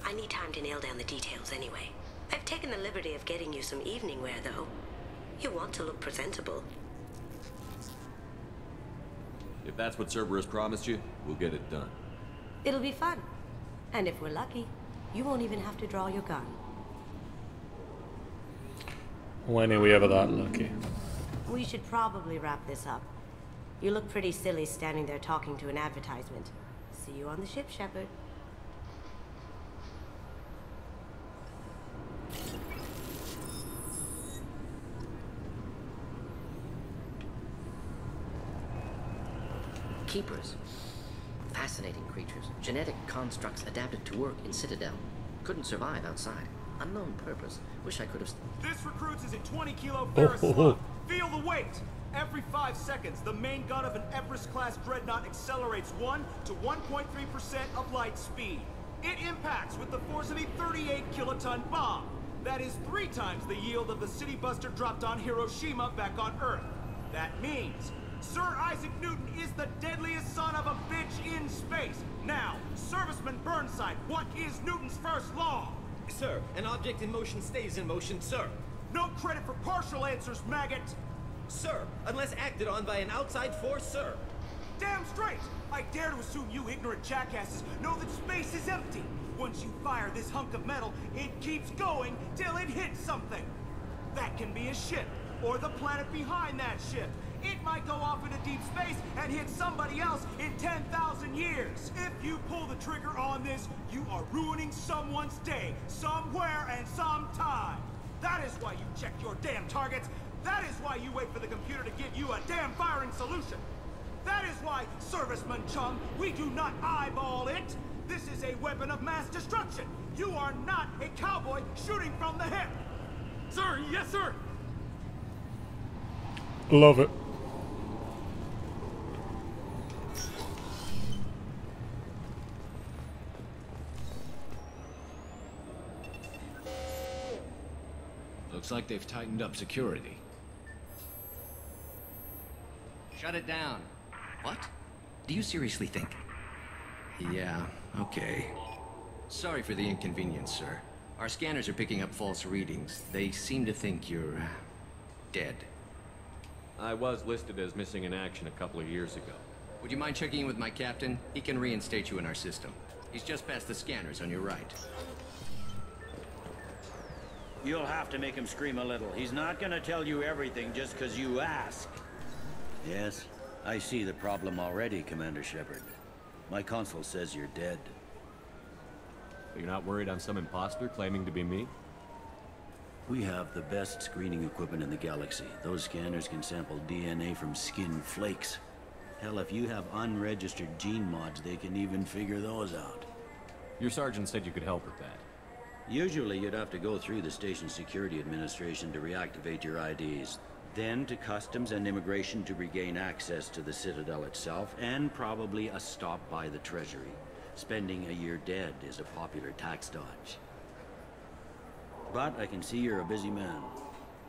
I need time to nail down the details anyway. I've taken the liberty of getting you some evening wear, though. You want to look presentable. If that's what Cerberus promised you, we'll get it done. It'll be fun. And if we're lucky, you won't even have to draw your gun. When are we ever that lucky? We should probably wrap this up. You look pretty silly standing there talking to an advertisement. See you on the ship, Shepard. Keepers. Fascinating creatures. Genetic constructs adapted to work in Citadel. Couldn't survive outside. Unknown purpose. Wish I could have... This recruits is a 20-kilo Ferris slug. Feel the weight! Every 5 seconds, the main gun of an Everest-class dreadnought accelerates 1 to 1.3% of light speed. It impacts with the force of a 38-kiloton bomb. That is 3 times the yield of the city buster dropped on Hiroshima back on Earth. That means Sir Isaac Newton is the deadliest son of a bitch in space. Now, Serviceman Burnside, what is Newton's first law? Sir, an object in motion stays in motion, sir. No credit for partial answers, maggot! Sir, unless acted on by an outside force, sir. Damn straight! I dare to assume you ignorant jackasses know that space is empty. Once you fire this hunk of metal, it keeps going till it hits something. That can be a ship, or the planet behind that ship. It might go off into deep space and hit somebody else in 10,000 years. If you pull the trigger on this, you are ruining someone's day, somewhere and sometime. That is why you check your damn targets. That is why you wait for the computer to give you a damn firing solution. That is why, Serviceman Chung, we do not eyeball it. This is a weapon of mass destruction. You are not a cowboy shooting from the hip. Sir, yes, sir. Love it. Looks like they've tightened up security. Shut it down. What? Do you seriously think? Yeah, okay. Sorry for the inconvenience, sir. Our scanners are picking up false readings. They seem to think you're... dead. I was listed as missing in action a couple of years ago. Would you mind checking in with my captain? He can reinstate you in our system. He's just past the scanners on your right. You'll have to make him scream a little. He's not gonna tell you everything just because you ask. Yes, I see the problem already, Commander Shepard. My console says you're dead. You're not worried I'm some imposter claiming to be me? We have the best screening equipment in the galaxy. Those scanners can sample DNA from skin flakes. Hell, if you have unregistered gene mods, they can even figure those out. Your sergeant said you could help with that. Usually you'd have to go through the Station Security Administration to reactivate your IDs, then to Customs and Immigration to regain access to the Citadel itself, and probably a stop by the Treasury. Spending a year dead is a popular tax dodge. But I can see you're a busy man.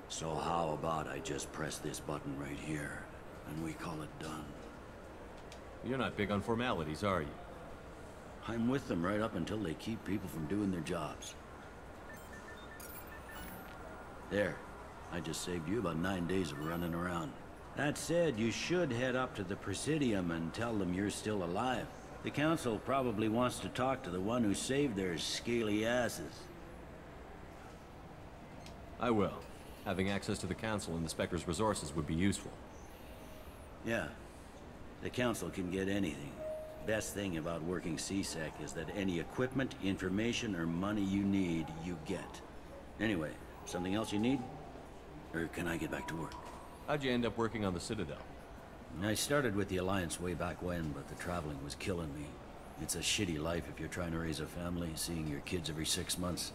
So how about I just press this button right here, and we call it done? You're not big on formalities, are you? I'm with them right up until they keep people from doing their jobs. There. I just saved you about 9 days of running around. That said, you should head up to the Presidium and tell them you're still alive. The Council probably wants to talk to the one who saved their scaly asses. I will. Having access to the Council and the Spectre's resources would be useful. Yeah. The Council can get anything. Best thing about working CSEC is that any equipment, information, or money you need, you get. Anyway, something else you need? Or can I get back to work? How'd you end up working on the Citadel? I started with the Alliance way back when, but the traveling was killing me. It's a shitty life if you're trying to raise a family, seeing your kids every 6 months.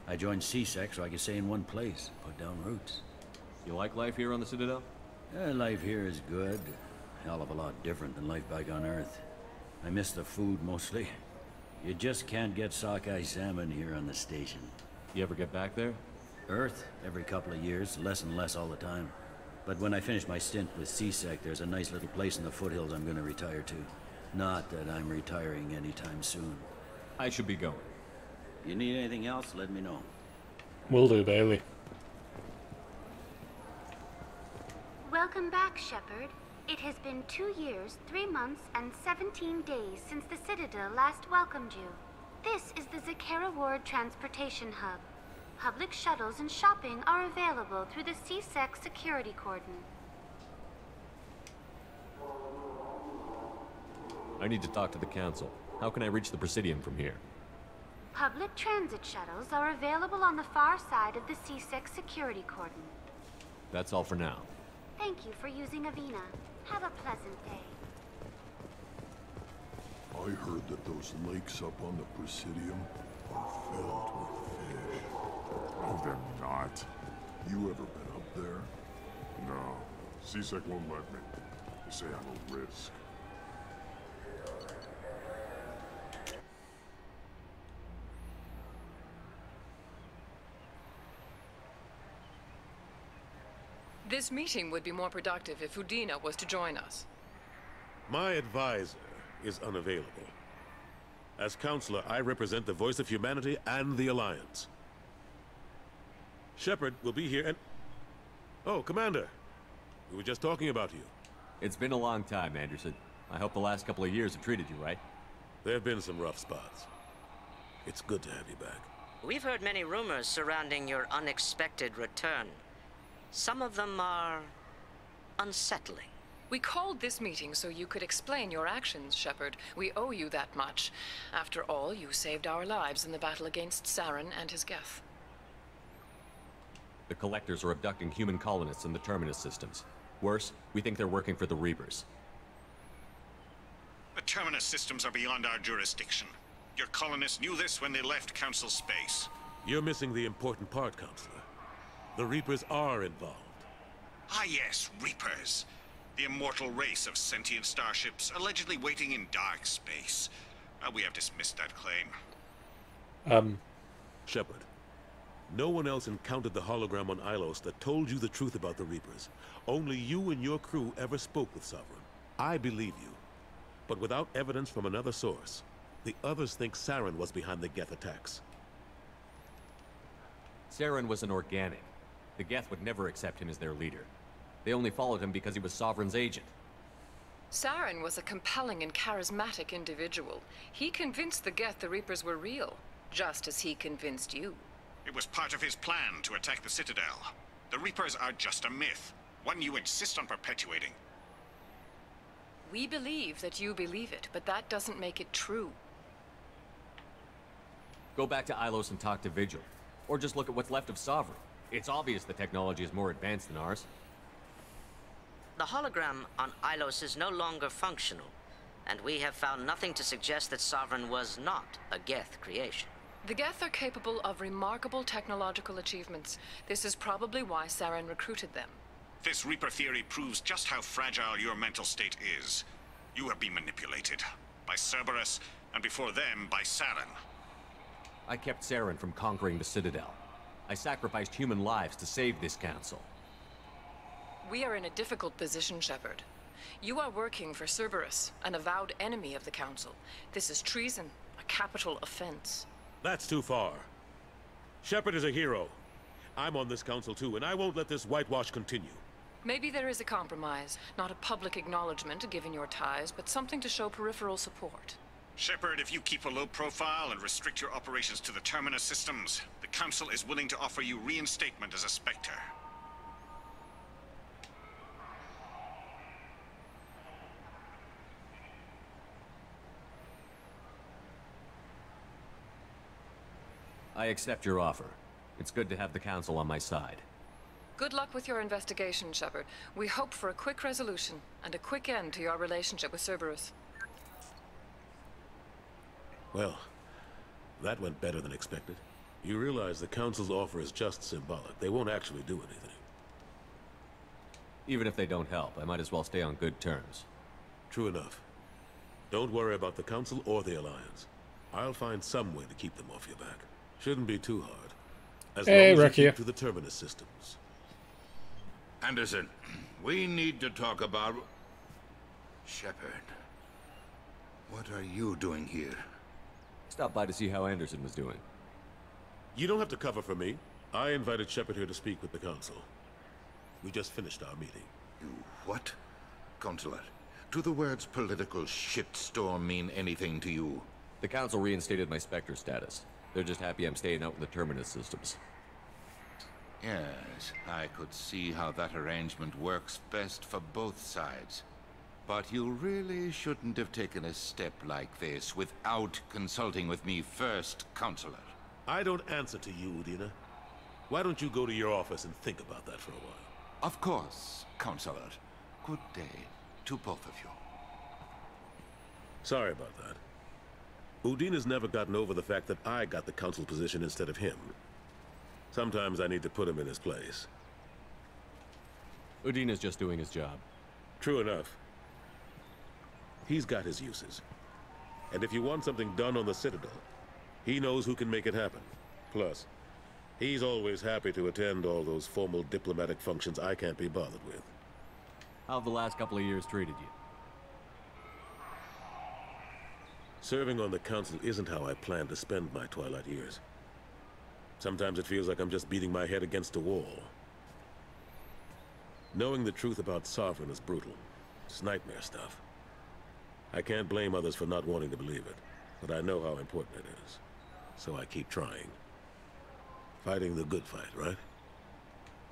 I joined CSEC so I could stay in one place, put down roots. You like life here on the Citadel? Life here is good. Hell of a lot different than life back on Earth. I miss the food mostly. You just can't get sockeye salmon here on the station. You ever get back there? Earth, every couple of years, less and less all the time. But when I finish my stint with CSEC, there's a nice little place in the foothills I'm gonna retire to. Not that I'm retiring anytime soon. I should be going. You need anything else, let me know. Will do, Bailey. Welcome back, Shepard. It has been 2 years, 3 months, and 17 days since the Citadel last welcomed you. This is the Zakera Ward Transportation Hub. Public shuttles and shopping are available through the CSEC security cordon. I need to talk to the Council. How can I reach the Presidium from here? Public transit shuttles are available on the far side of the CSEC security cordon. That's all for now. Thank you for using Avina. Have a pleasant day. I heard that those lakes up on the Presidium are filled with fish. Oh, they're not. You ever been up there? No. CSEC won't let me. They say I'm a risk. This meeting would be more productive if Udina was to join us. My advisor is unavailable. As counselor, I represent the voice of humanity and the Alliance. Shepard will be here and... Oh, Commander. We were just talking about you. It's been a long time, Anderson. I hope the last couple of years have treated you right. There have been some rough spots. It's good to have you back. We've heard many rumors surrounding your unexpected return. Some of them are unsettling. We called this meeting so you could explain your actions, Shepard. We owe you that much. After all, you saved our lives in the battle against Saren and his Geth. The Collectors are abducting human colonists in the Terminus systems. Worse, we think they're working for the Reapers. The Terminus systems are beyond our jurisdiction. Your colonists knew this when they left Council space. You're missing the important part, Counselor. The Reapers are involved. Ah yes, Reapers. The immortal race of sentient starships allegedly waiting in dark space. We have dismissed that claim. Shepard, no one else encountered the hologram on Ilos that told you the truth about the Reapers. Only you and your crew ever spoke with Sovereign. I believe you. But without evidence from another source, the others think Saren was behind the Geth attacks. Saren was an organic. The Geth would never accept him as their leader. They only followed him because he was Sovereign's agent. Saren was a compelling and charismatic individual. He convinced the Geth the Reapers were real, just as he convinced you. It was part of his plan to attack the Citadel. The Reapers are just a myth, one you insist on perpetuating. We believe that you believe it, but that doesn't make it true. Go back to Ilos and talk to Vigil. Or just look at what's left of Sovereign. It's obvious the technology is more advanced than ours. The hologram on Ilos is no longer functional, and we have found nothing to suggest that Sovereign was not a Geth creation. The Geth are capable of remarkable technological achievements. This is probably why Saren recruited them. This Reaper theory proves just how fragile your mental state is. You have been manipulated. By Cerberus, and before them, by Saren. I kept Saren from conquering the Citadel. I sacrificed human lives to save this council. We are in a difficult position, Shepard. You are working for Cerberus, an avowed enemy of the Council. This is treason, a capital offense. That's too far. Shepard is a hero. I'm on this council too, and I won't let this whitewash continue. Maybe there is a compromise. Not a public acknowledgement given your ties, but something to show peripheral support. Shepard, if you keep a low profile and restrict your operations to the Terminus systems, the Council is willing to offer you reinstatement as a Spectre. I accept your offer. It's good to have the Council on my side. Good luck with your investigation, Shepard. We hope for a quick resolution, and a quick end to your relationship with Cerberus. Well, that went better than expected. You realize the Council's offer is just symbolic. They won't actually do anything. Even if they don't help, I might as well stay on good terms. True enough. Don't worry about the Council or the Alliance. I'll find some way to keep them off your back. Shouldn't be too hard. As long as you keep to the Terminus systems. Anderson, we need to talk about... Shepard. What are you doing here? Stopped by to see how Anderson was doing. You don't have to cover for me. I invited Shepard here to speak with the Council. We just finished our meeting. You what? Consular, do the words political shitstorm mean anything to you? The Council reinstated my Spectre status. They're just happy I'm staying out in the Terminus systems. Yes, I could see how that arrangement works best for both sides. But you really shouldn't have taken a step like this without consulting with me first, Counselor. I don't answer to you, Udina. Why don't you go to your office and think about that for a while? Of course, Counselor. Good day to both of you. Sorry about that. Udina's never gotten over the fact that I got the Council position instead of him. Sometimes I need to put him in his place. Udina's just doing his job. True enough. He's got his uses. And if you want something done on the Citadel, he knows who can make it happen. Plus, he's always happy to attend all those formal diplomatic functions I can't be bothered with. How have the last couple of years treated you? Serving on the Council isn't how I plan to spend my twilight years. Sometimes it feels like I'm just beating my head against a wall. Knowing the truth about Sovereign is brutal. It's nightmare stuff. I can't blame others for not wanting to believe it, but I know how important it is. So I keep trying. Fighting the good fight, right?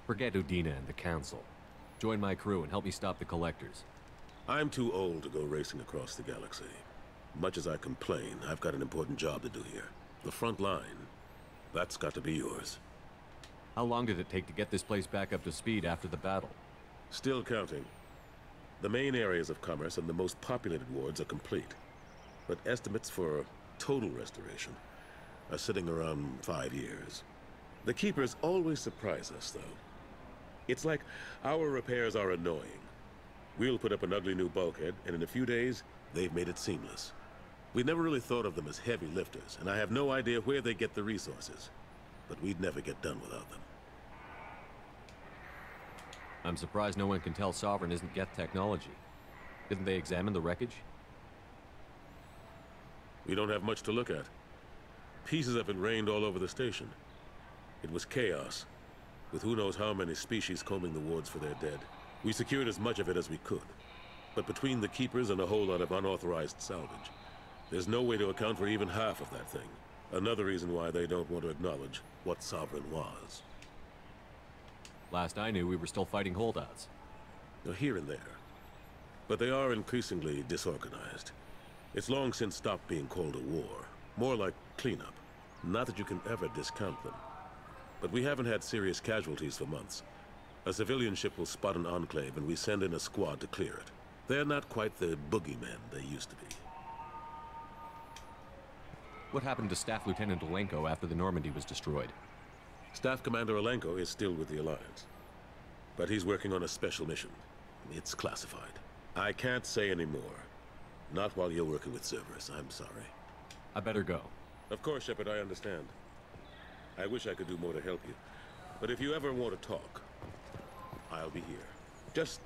Forget Udina and the Council. Join my crew and help me stop the Collectors. I'm too old to go racing across the galaxy. Much as I complain, I've got an important job to do here. The front line. That's got to be yours. How long did it take to get this place back up to speed after the battle? Still counting. The main areas of commerce and the most populated wards are complete. But estimates for total restoration are sitting around 5 years. The Keepers always surprise us, though. It's like our repairs are annoying. We'll put up an ugly new bulkhead, and in a few days, they've made it seamless. We never really thought of them as heavy lifters, and I have no idea where they get the resources. But we'd never get done without them. I'm surprised no one can tell Sovereign isn't Geth technology. Didn't they examine the wreckage? We don't have much to look at. Pieces of it rained all over the station. It was chaos, with who knows how many species combing the wards for their dead. We secured as much of it as we could. But between the Keepers and a whole lot of unauthorized salvage, there's no way to account for even half of that thing. Another reason why they don't want to acknowledge what Sovereign was. Last I knew, we were still fighting holdouts. Here and there. But they are increasingly disorganized. It's long since stopped being called a war. More like cleanup. Not that you can ever discount them. But we haven't had serious casualties for months. A civilian ship will spot an enclave and we send in a squad to clear it. They're not quite the boogeymen they used to be. What happened to Staff Lieutenant Olenko after the Normandy was destroyed? Staff Commander Olenko is still with the Alliance. But he's working on a special mission. It's classified. I can't say any more. Not while you're working with Cerberus, I'm sorry. I better go. Of course, Shepard, I understand. I wish I could do more to help you. But if you ever want to talk, I'll be here. Just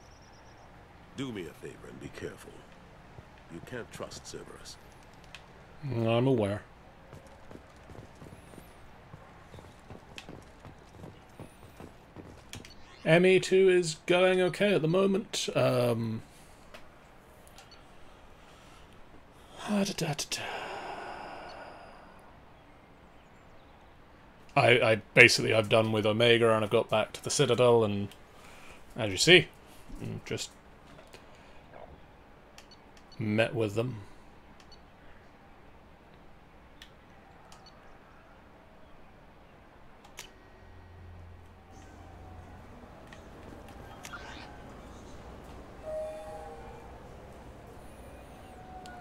do me a favor and be careful. You can't trust Cerberus. I'm aware. ME2 is going okay at the moment. I've done with Omega and I've got back to the Citadel, and as you see, just met with them.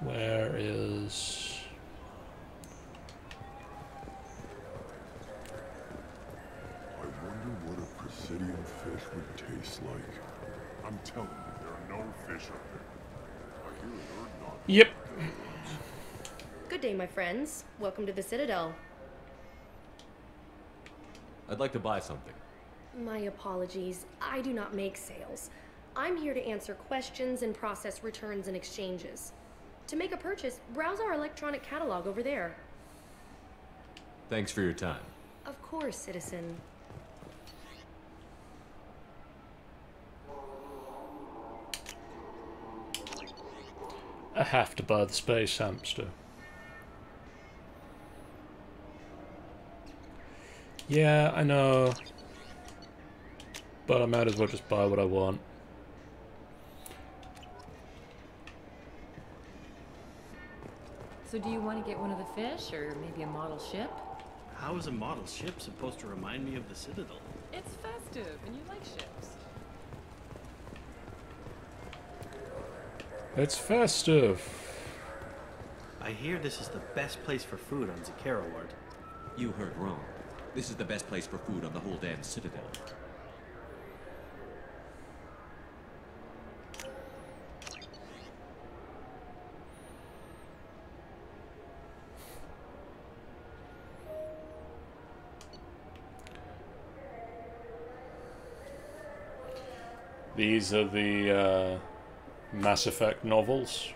Where is... I wonder what a Presidium fish would taste like. I'm telling you, there are no fish up there. I hear they're not. Yep. Good day, my friends. Welcome to the Citadel. I'd like to buy something. My apologies. I do not make sales. I'm here to answer questions and process returns and exchanges. To make a purchase, browse our electronic catalog over there. Thanks for your time. Of course, citizen. I have to buy the space hamster. Yeah, I know. But I might as well just buy what I want. So do you want to get one of the fish, or maybe a model ship? How is a model ship supposed to remind me of the Citadel? It's festive, and you like ships. It's festive. I hear this is the best place for food on Zakera Ward. You heard wrong. This is the best place for food on the whole damn Citadel. These are the Mass Effect novels.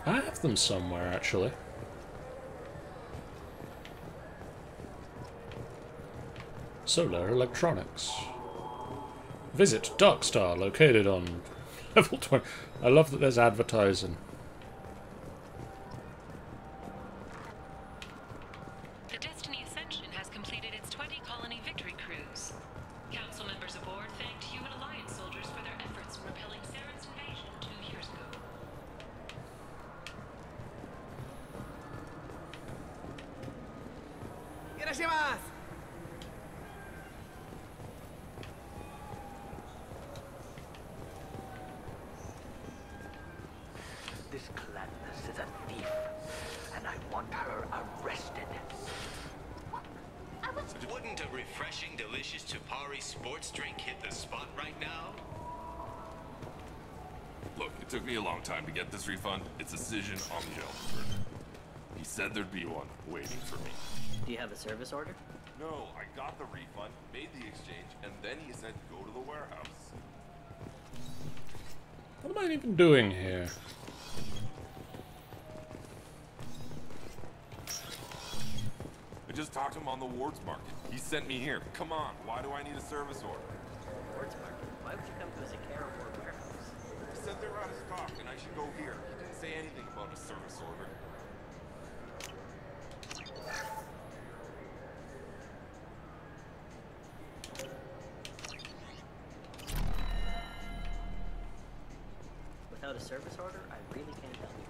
I have them somewhere, actually. Solar Electronics. Visit Darkstar, located on level 20. I love that there's advertising. The Destiny Ascension has completed its 20-colony victory cruise. Council members aboard thanked human Alliance soldiers for their efforts in repelling Saren's invasion 2 years ago. This Clandus is a thief, and I want her arrested. Wouldn't a refreshing, delicious Tupari sports drink hit the spot right now? Look, it took me a long time to get this refund. It's a decision on the shelf. He said there'd be one waiting for me. Do you have a service order? No, I got the refund, made the exchange, and then he said go to the warehouse. What am I even doing here? I just talked to him on the Wards Market. He sent me here. Come on, why do I need a service order? Wards Market? Why would you come to a Zakera Ward warehouse? He said they were out of stock and I should go here. He didn't say anything about a service order. Without a service order, I really can't help you.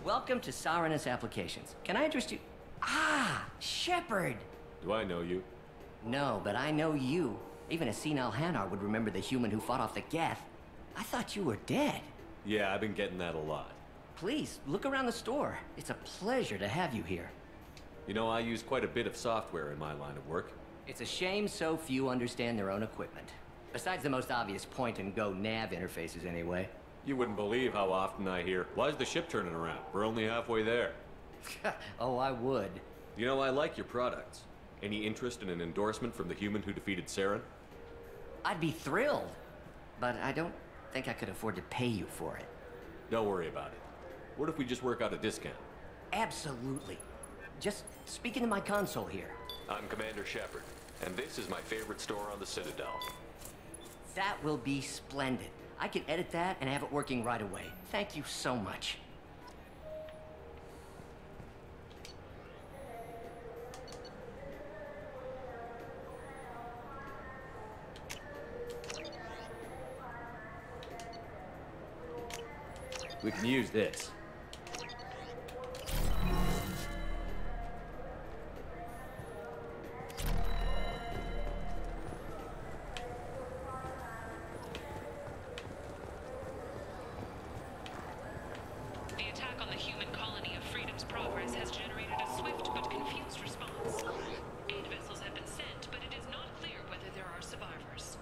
Welcome to Sarenus Applications. Can I interest you? Ah, Shepard! Do I know you? No, but I know you. Even a senile Hanar would remember the human who fought off the Geth. I thought you were dead. Yeah, I've been getting that a lot. Please, look around the store. It's a pleasure to have you here. You know, I use quite a bit of software in my line of work. It's a shame so few understand their own equipment. Besides the most obvious point-and-go nav interfaces, anyway. You wouldn't believe how often I hear, "Why's the ship turning around? We're only halfway there." Oh, I would. You know, I like your products. Any interest in an endorsement from the human who defeated Saren? I'd be thrilled. But I don't think I could afford to pay you for it. Don't worry about it. What if we just work out a discount? Absolutely. Just speak into my console here. I'm Commander Shepard, and this is my favorite store on the Citadel. That will be splendid. I can edit that and have it working right away. Thank you so much. We can use this. The attack on the human colony of Freedom's Progress has generated a swift but confused response. 8 vessels have been sent, but it is not clear whether there are survivors.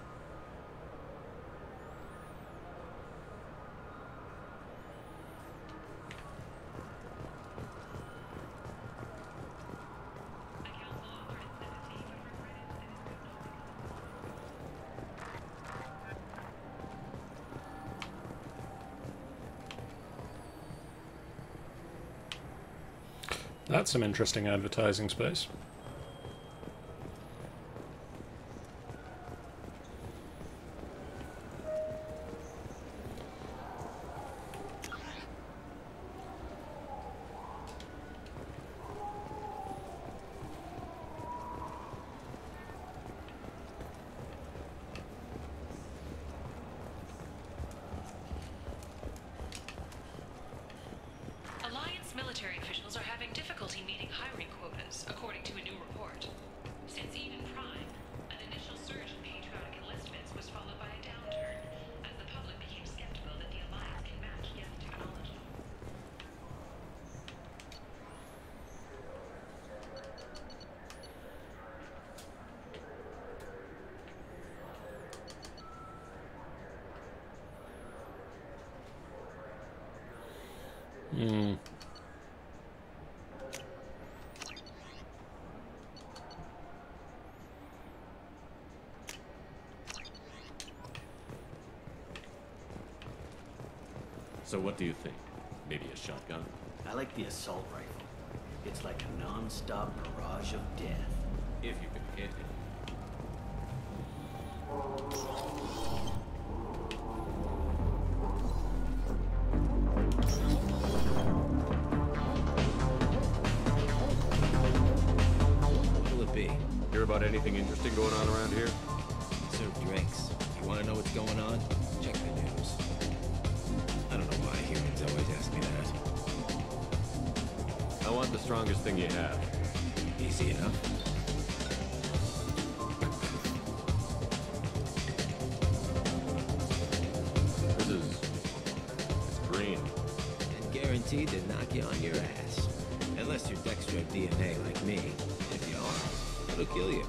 That's some interesting advertising space. Alliance military officials are having difficulty meeting hiring quotas, according to a new report. Since Eden Prime, an initial surge in patriotic enlistments was followed by a downturn, as the public became skeptical that the Alliance can match Geth technology. So what do you think? Maybe a shotgun? I like the assault rifle. It's like a non-stop barrage of death. If you can hit it. What'll it be? Hear about anything interesting going on around here? Serve drinks. You want to know what's going on? Check the news. I don't know why humans always ask me that. I want the strongest thing you have. Easy enough. It's green. And guaranteed to knock you on your ass. Unless you're Dextro DNA like me. If you are, it'll kill you.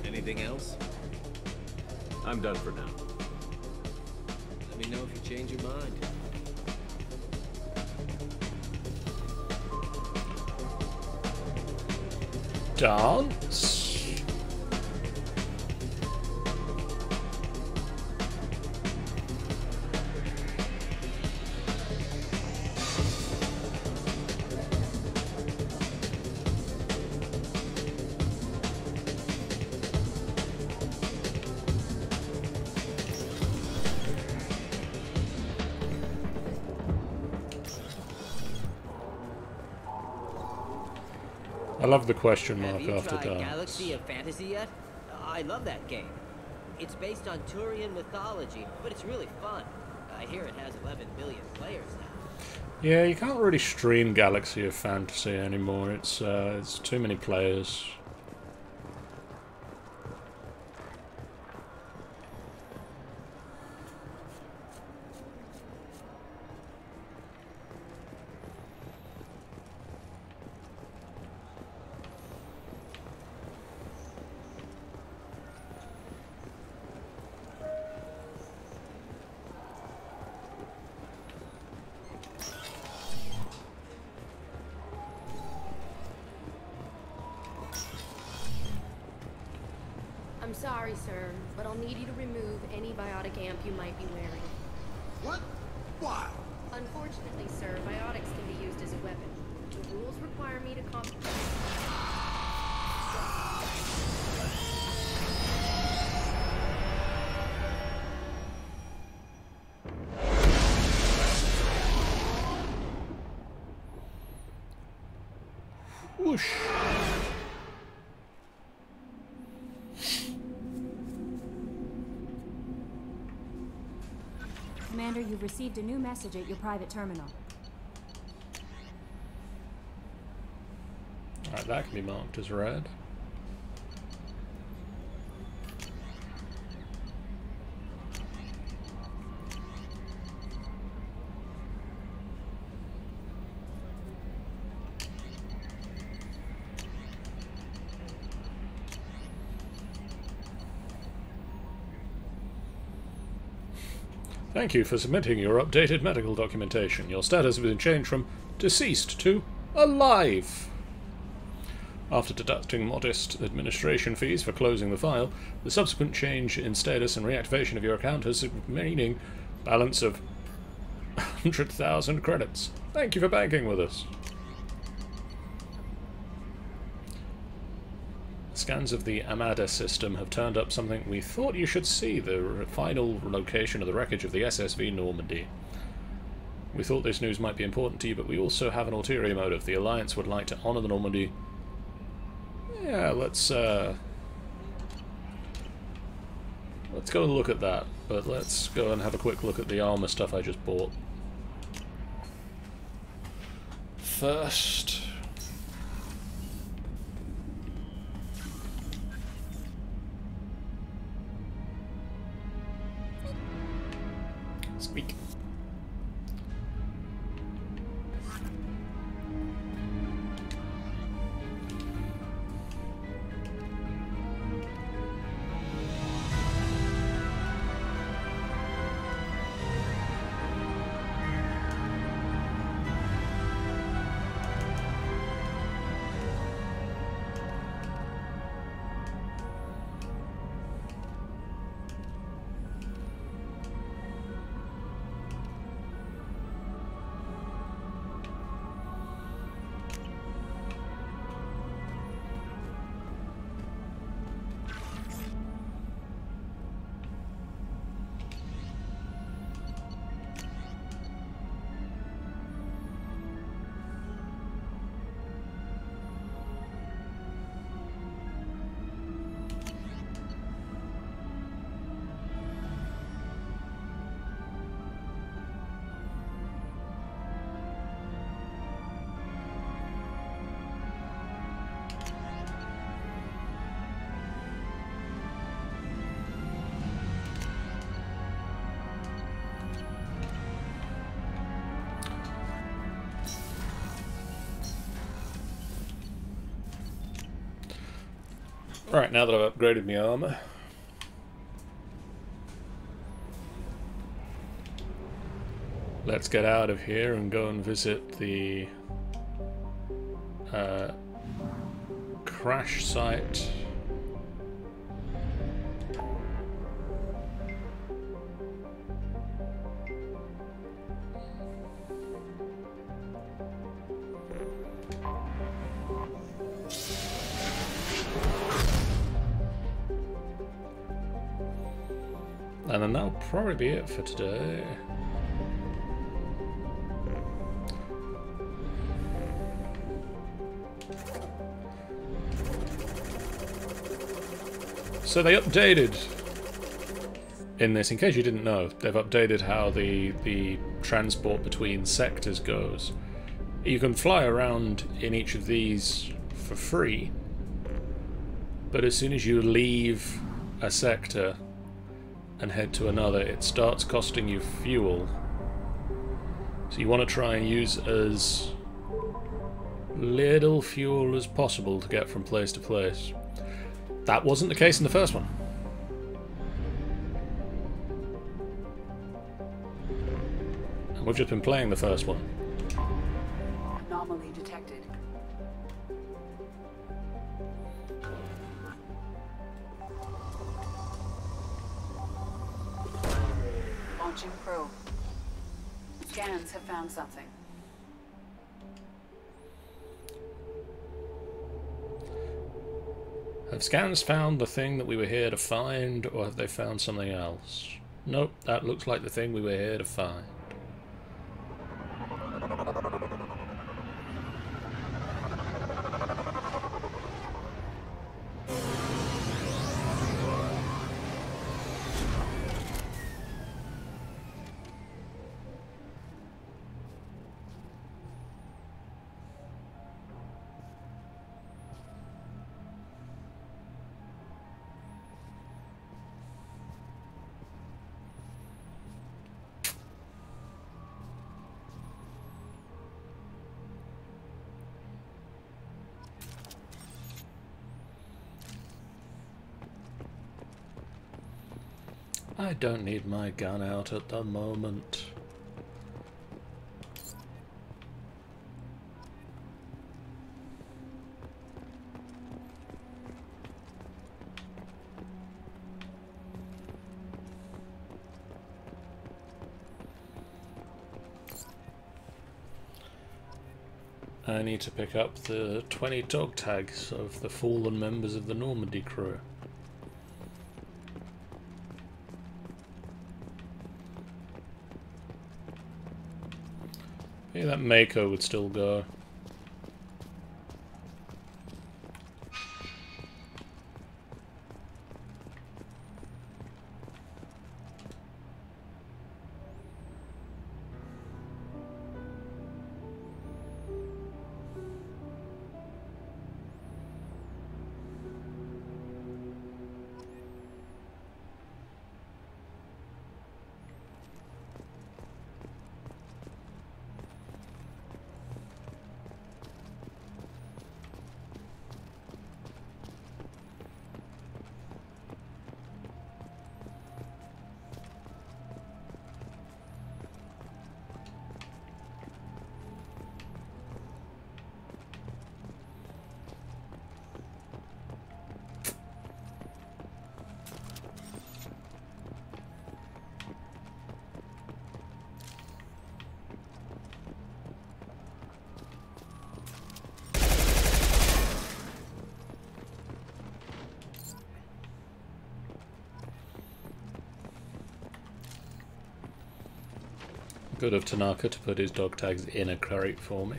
Anything else? I'm done for now. Let me know if you change your mind. Dance? I love the question mark Have you after tried dance. Galaxy of Fantasy yet? I love that game. It's based on Turian mythology, but it's really fun. I hear it has 11 million players now. Yeah, you can't really stream Galaxy of Fantasy anymore. It's too many players. I'm sorry, sir, but I'll need you to remove any biotic amp you might be wearing. What? Why? Unfortunately, sir, biotics can be used as a weapon. The rules require me to Whoosh. Commander, you've received a new message at your private terminal. Alright, that can be marked as read. Thank you for submitting your updated medical documentation. Your status has been changed from deceased to alive. After deducting modest administration fees for closing the file, the subsequent change in status and reactivation of your account has a remaining balance of 100,000 credits. Thank you for banking with us. Scans of the Amada system have turned up something we thought you should see, the final location of the wreckage of the SSV Normandy. We thought this news might be important to you, but we also have an ulterior motive. The Alliance would like to honor the Normandy. Yeah, let's go and look at that, but let's go and have a quick look at the armor stuff I just bought. First... Speak. Right, now that I've upgraded my armor, let's get out of here and go and visit the crash site. And then that'll probably be it for today. So they updated in this, in case you didn't know, they've updated how the transport between sectors goes. You can fly around in each of these for free, but as soon as you leave a sector and head to another, it starts costing you fuel. So you want to try and use as little fuel as possible to get from place to place. That wasn't the case in the first one. And we've just been playing the first one. Anomaly detected. Launching probe. Scans have found something. Have scans found the thing that we were here to find, or have they found something else? Nope, that looks like the thing we were here to find. I don't need my gun out at the moment. I need to pick up the 20 dog tags of the fallen members of the Normandy crew. Yeah, that Mako would still go. Good of Tanaka to put his dog tags in a crate for me.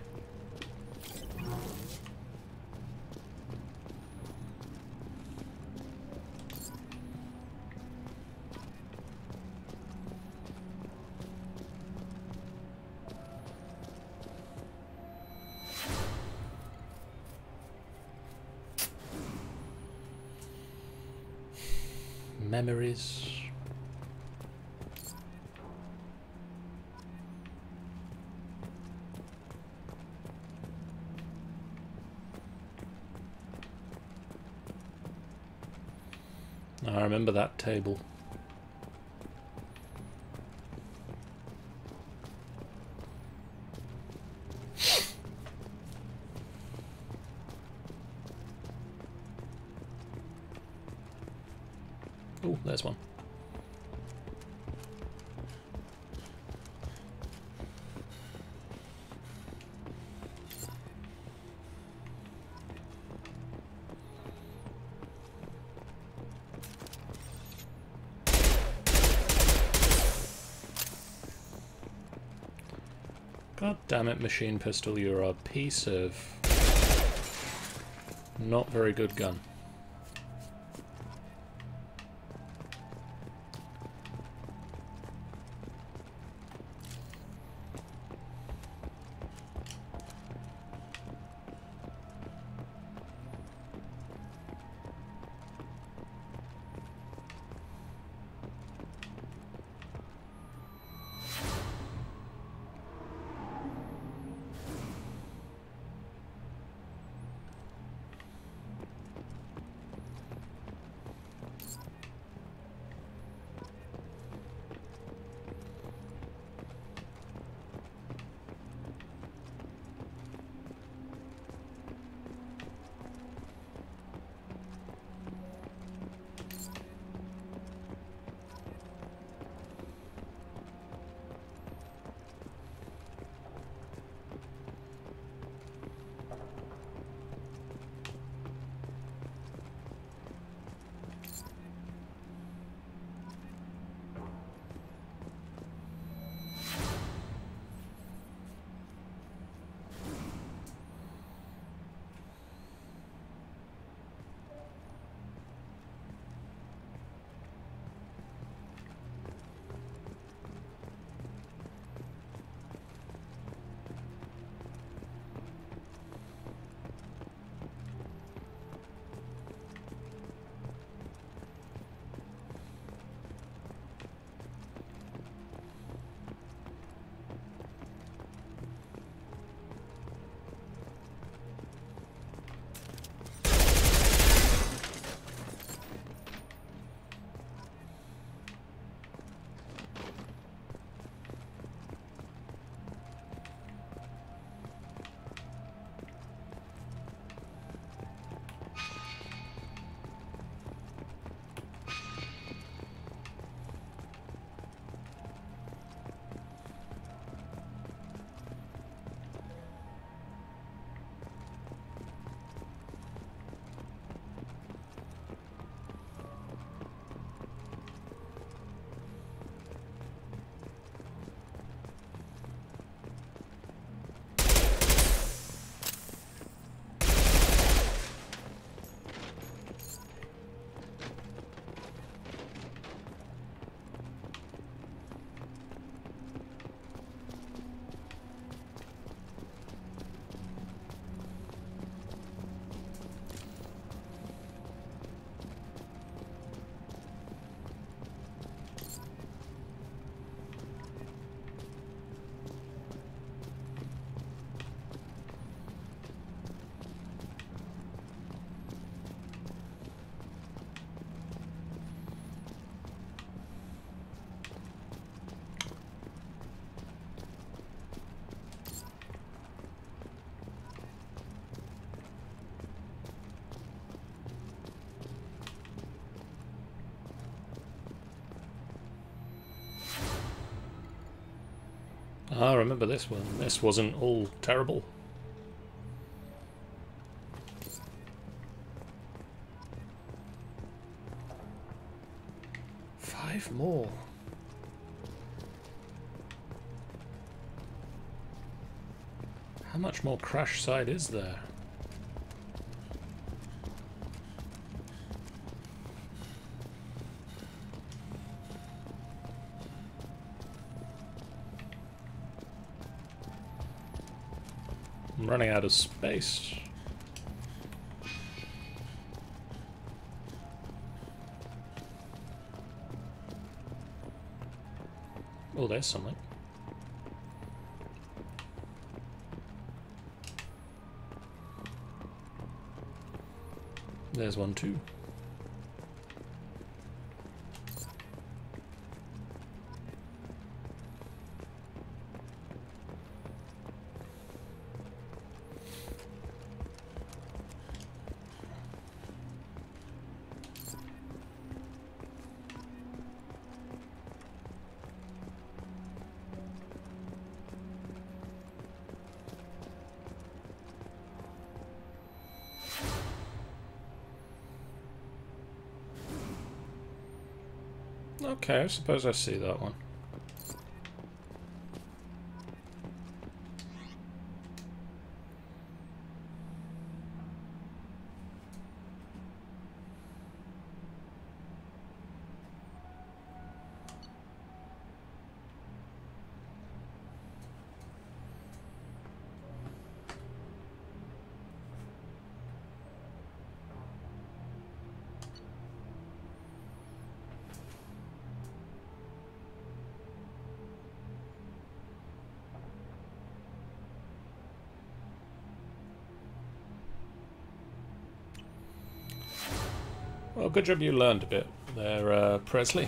Memories. I remember that table. Oh, there's one. God damn it, machine pistol, you're a piece of not very good gun. I remember this one. This wasn't all terrible. Five more. How much more crash site is there? I'm running out of space. Oh, there's something. There's one too. Okay, I suppose I see that one. Well, good job you learned a bit there, Presley.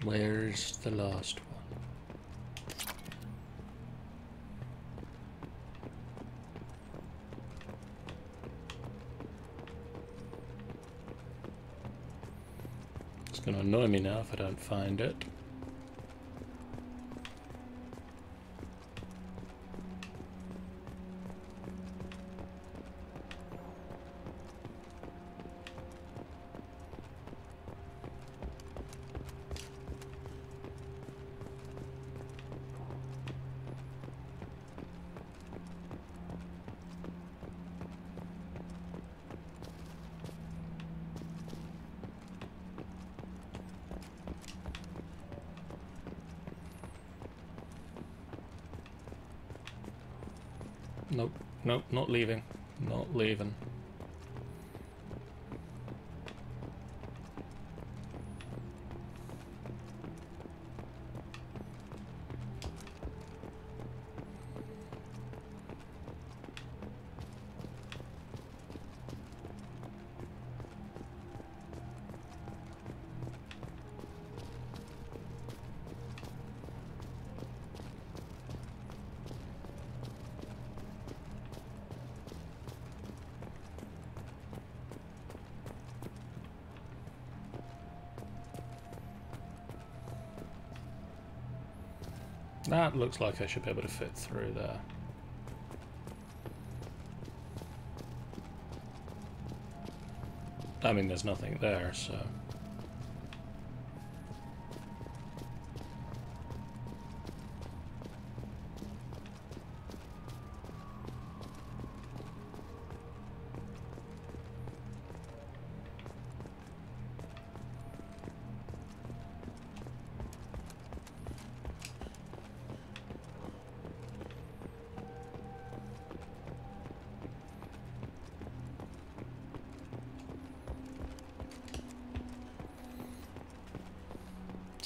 Where's the last one? It's going to annoy me now if I don't find it. Nope, nope, not leaving. Not leaving. That looks like I should be able to fit through there. I mean, there's nothing there, so...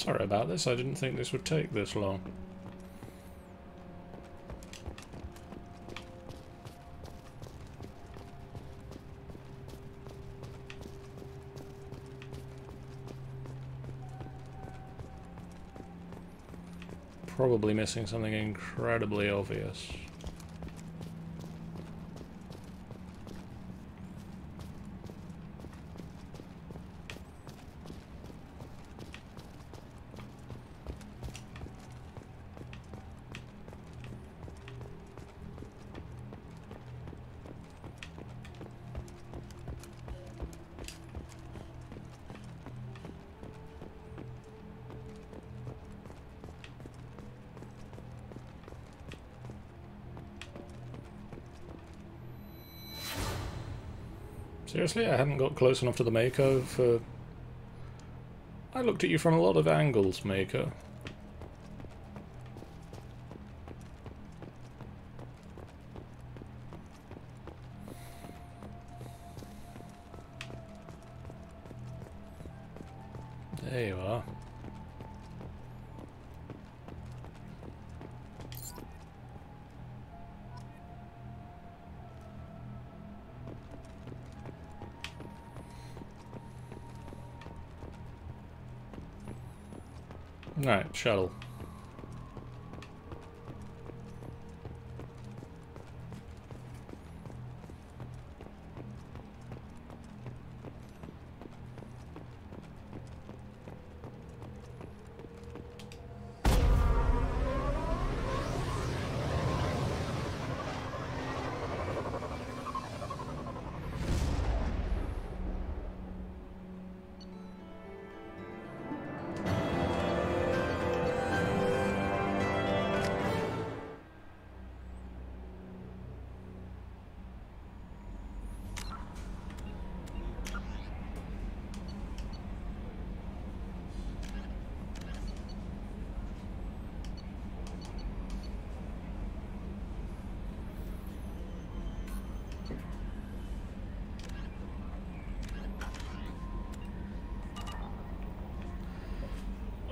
Sorry about this, I didn't think this would take this long. Probably missing something incredibly obvious. Seriously, I hadn't got close enough to the Mako for... I looked at you from a lot of angles, Mako. There you are. Right, shuttle.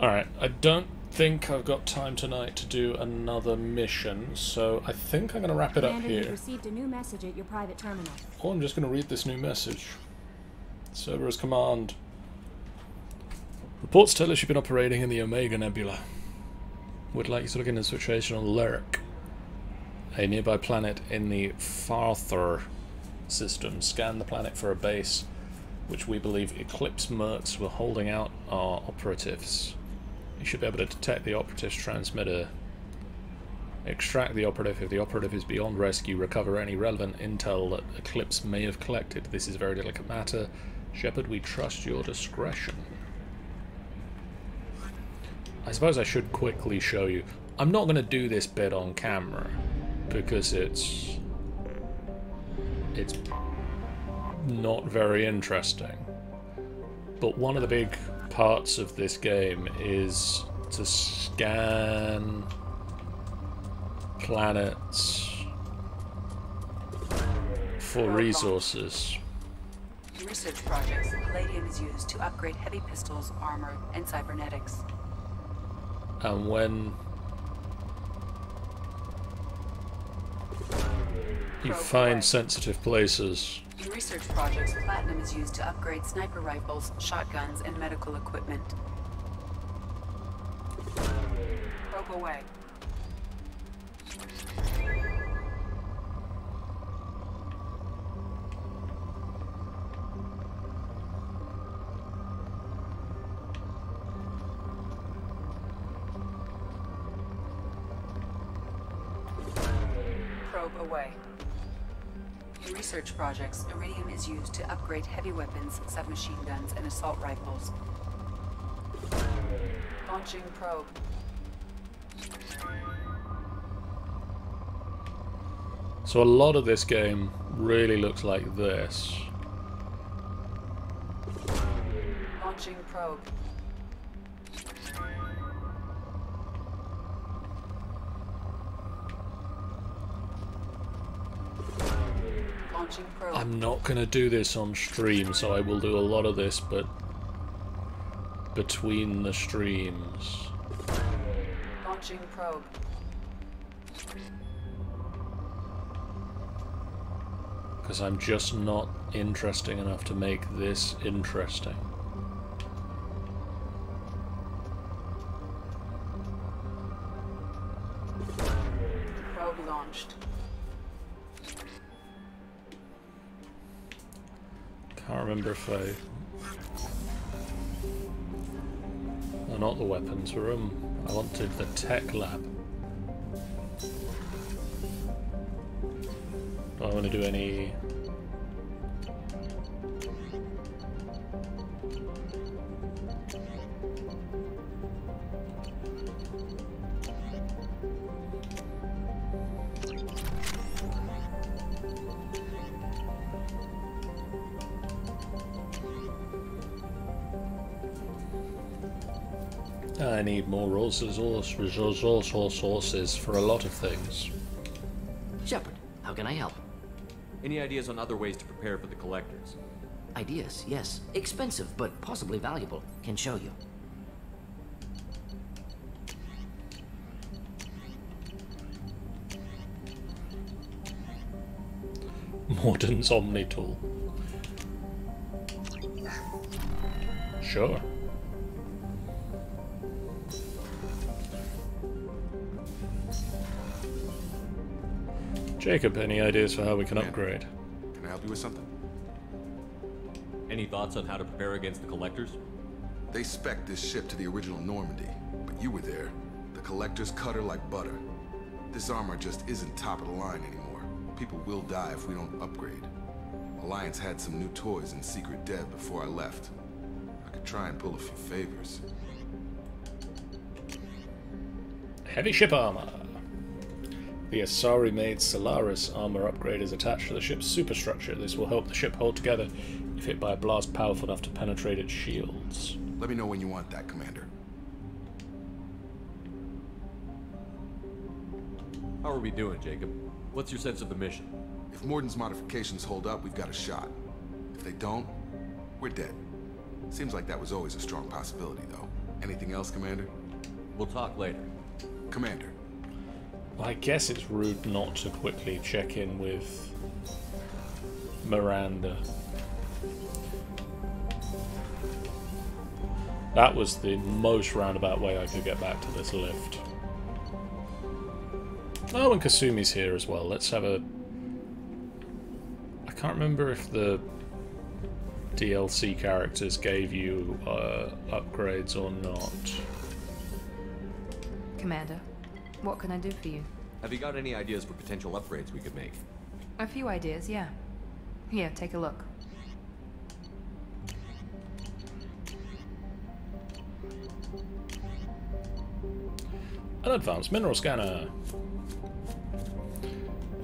Alright, I don't think I've got time tonight to do another mission, so I think I'm going to wrap it up Commander, here. you've received a new message at your private terminal. Oh, I'm just going to read this new message. Cerberus Command. Reports tell us you've been operating in the Omega Nebula. Would like you to look into the situation on Lyric, a nearby planet in the Farther system. Scan the planet for a base, which we believe Eclipse Mercs were holding out our operatives. You should be able to detect the operative's transmitter. Extract the operative if the operative is beyond rescue. Recover any relevant intel that Eclipse may have collected. This is a very delicate matter. Shepard, we trust your discretion. I suppose I should quickly show you. I'm not going to do this bit on camera because it's not very interesting. But one of the big parts of this game is to scan planets for resources. Research projects. Palladium is used to upgrade heavy pistols, armor, and cybernetics. And when you find sensitive places, in research projects, platinum is used to upgrade sniper rifles, shotguns, and medical equipment. Probe away. Probe away. In research projects, iridium is used to upgrade heavy weapons, submachine guns, and assault rifles. Launching probe. so a lot of this game really looks like this. Launching probe. Launching probe. I'm not going to do this on stream, so I will do a lot of this, but between the streams. Launching probe. Because I'm just not interesting enough to make this interesting. Probe launched. Can't remember if I... Oh, not the weapons room. I wanted the tech lab. Do I want to do any... I need more resources for a lot of things. Shepard, how can I help? Any ideas on other ways to prepare for the collectors? Ideas, yes. Expensive, but possibly valuable. Can show you. Mordin's Omni tool. Sure. Jacob, any ideas for how we can upgrade? Can I help you with something? Any thoughts on how to prepare against the collectors? They spec'd this ship to the original Normandy, but you were there. The collectors cut her like butter. This armor just isn't top of the line anymore. People will die if we don't upgrade. Alliance had some new toys in secret dev before I left. I could try and pull a few favors. Heavy ship armor. The Asari-made Solaris armor upgrade is attached to the ship's superstructure. This will help the ship hold together if hit by a blast powerful enough to penetrate its shields. Let me know when you want that, Commander. How are we doing, Jacob? What's your sense of the mission? If Mordin's modifications hold up, we've got a shot. If they don't, we're dead. Seems like that was always a strong possibility, though. Anything else, Commander? We'll talk later. Commander. Well, I guess it's rude not to quickly check in with Miranda. That was the most roundabout way I could get back to this lift. Oh, and Kasumi's here as well. Let's have a... I can't remember if the DLC characters gave you upgrades or not. Commander, what can I do for you? Have you got any ideas for potential upgrades we could make? A few ideas, yeah. Here, take a look. An advanced mineral scanner.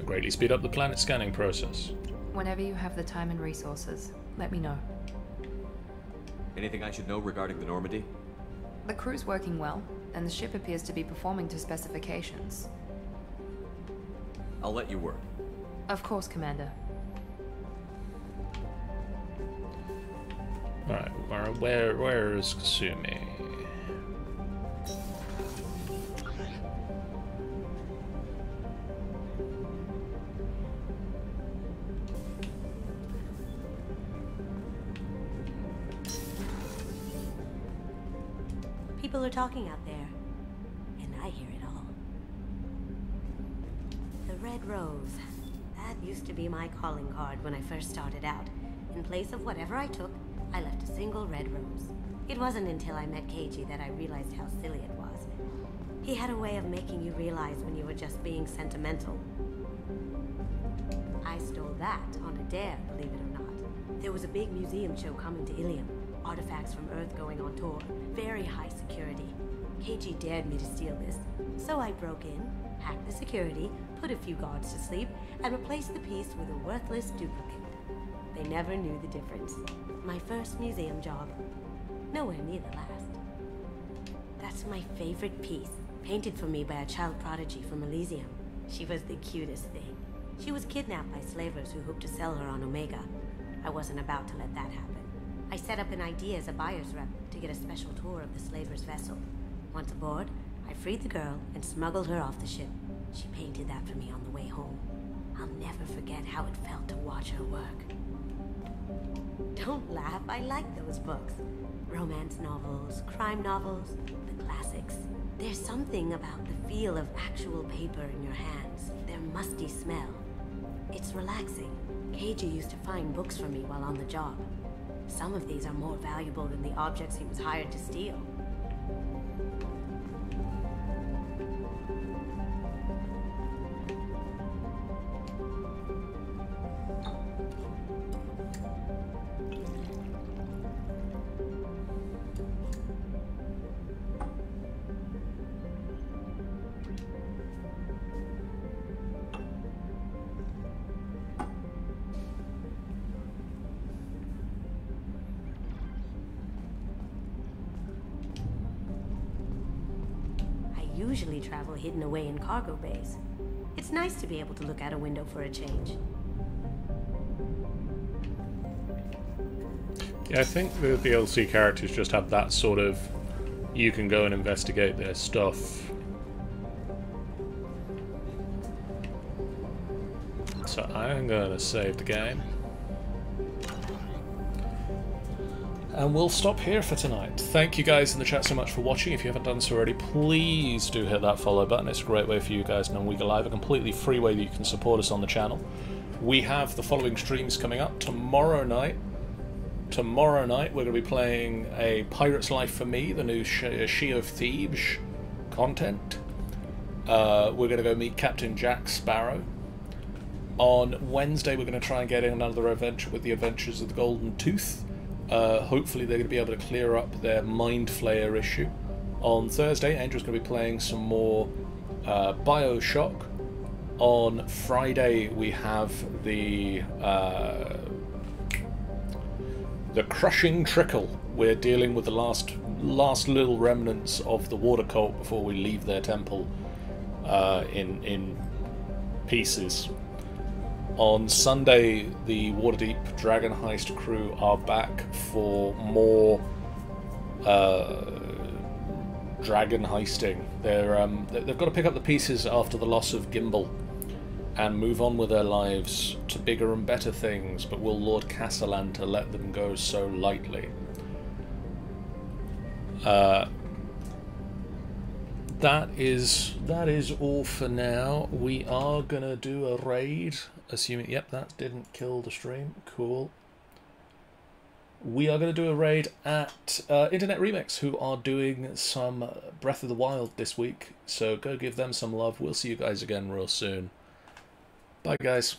Greatly speed up the planet scanning process. Whenever you have the time and resources, let me know. Anything I should know regarding the Normandy? The crew's working well, and the ship appears to be performing to specifications. I'll let you work. Of course, Commander. Alright, where is Kasumi? People are talking out there, and I hear it all. The Red Rose. That used to be my calling card when I first started out. In place of whatever I took, I left a single red rose. It wasn't until I met Keiji that I realized how silly it was. He had a way of making you realize when you were just being sentimental. I stole that on a dare, believe it or not. There was a big museum show coming to Ilium. Artifacts from Earth going on tour. Very high security. Keiji dared me to steal this. So I broke in, hacked the security, put a few guards to sleep, and replaced the piece with a worthless duplicate. They never knew the difference. My first museum job. Nowhere near the last. That's my favorite piece. Painted for me by a child prodigy from Elysium. She was the cutest thing. She was kidnapped by slavers who hoped to sell her on Omega. I wasn't about to let that happen. I set up an idea as a buyer's rep to get a special tour of the slaver's vessel. Once aboard, I freed the girl and smuggled her off the ship. She painted that for me on the way home. I'll never forget how it felt to watch her work. Don't laugh, I like those books. Romance novels, crime novels, the classics. There's something about the feel of actual paper in your hands, their musty smell. It's relaxing. Keiji used to find books for me while on the job. Some of these are more valuable than the objects he was hired to steal. Usually travel hidden away in cargo bays. It's nice to be able to look out a window for a change. Yeah, I think the DLC characters just have that sort of, you can go and investigate their stuff. So I'm gonna save the game. And we'll stop here for tonight. Thank you guys in the chat so much for watching. If you haven't done so already, please do hit that follow button. It's a great way for you guys to know we go live, a completely free way that you can support us on the channel. We have the following streams coming up. Tomorrow night, we're going to be playing a Pirate's Life for Me, the new She of Thebes content. We're going to go meet Captain Jack Sparrow. On Wednesday, we're going to try and get in another adventure with the Adventures of the Golden Tooth. Hopefully they're going to be able to clear up their Mind Flayer issue. On Thursday, Angel's going to be playing some more Bioshock. On Friday, we have the Crushing Trickle. We're dealing with the last little remnants of the water cult before we leave their temple in pieces. On Sunday, the Waterdeep Dragon Heist crew are back for more dragon heisting. They've got to pick up the pieces after the loss of Gimbal and move on with their lives to bigger and better things, but will Lord Castellanta let them go so lightly? That is all for now. We are gonna do a raid, assuming, yep, that didn't kill the stream. Cool. We are going to do a raid at Internet Remix, who are doing some Breath of the Wild this week. So go give them some love. We'll see you guys again real soon. Bye, guys.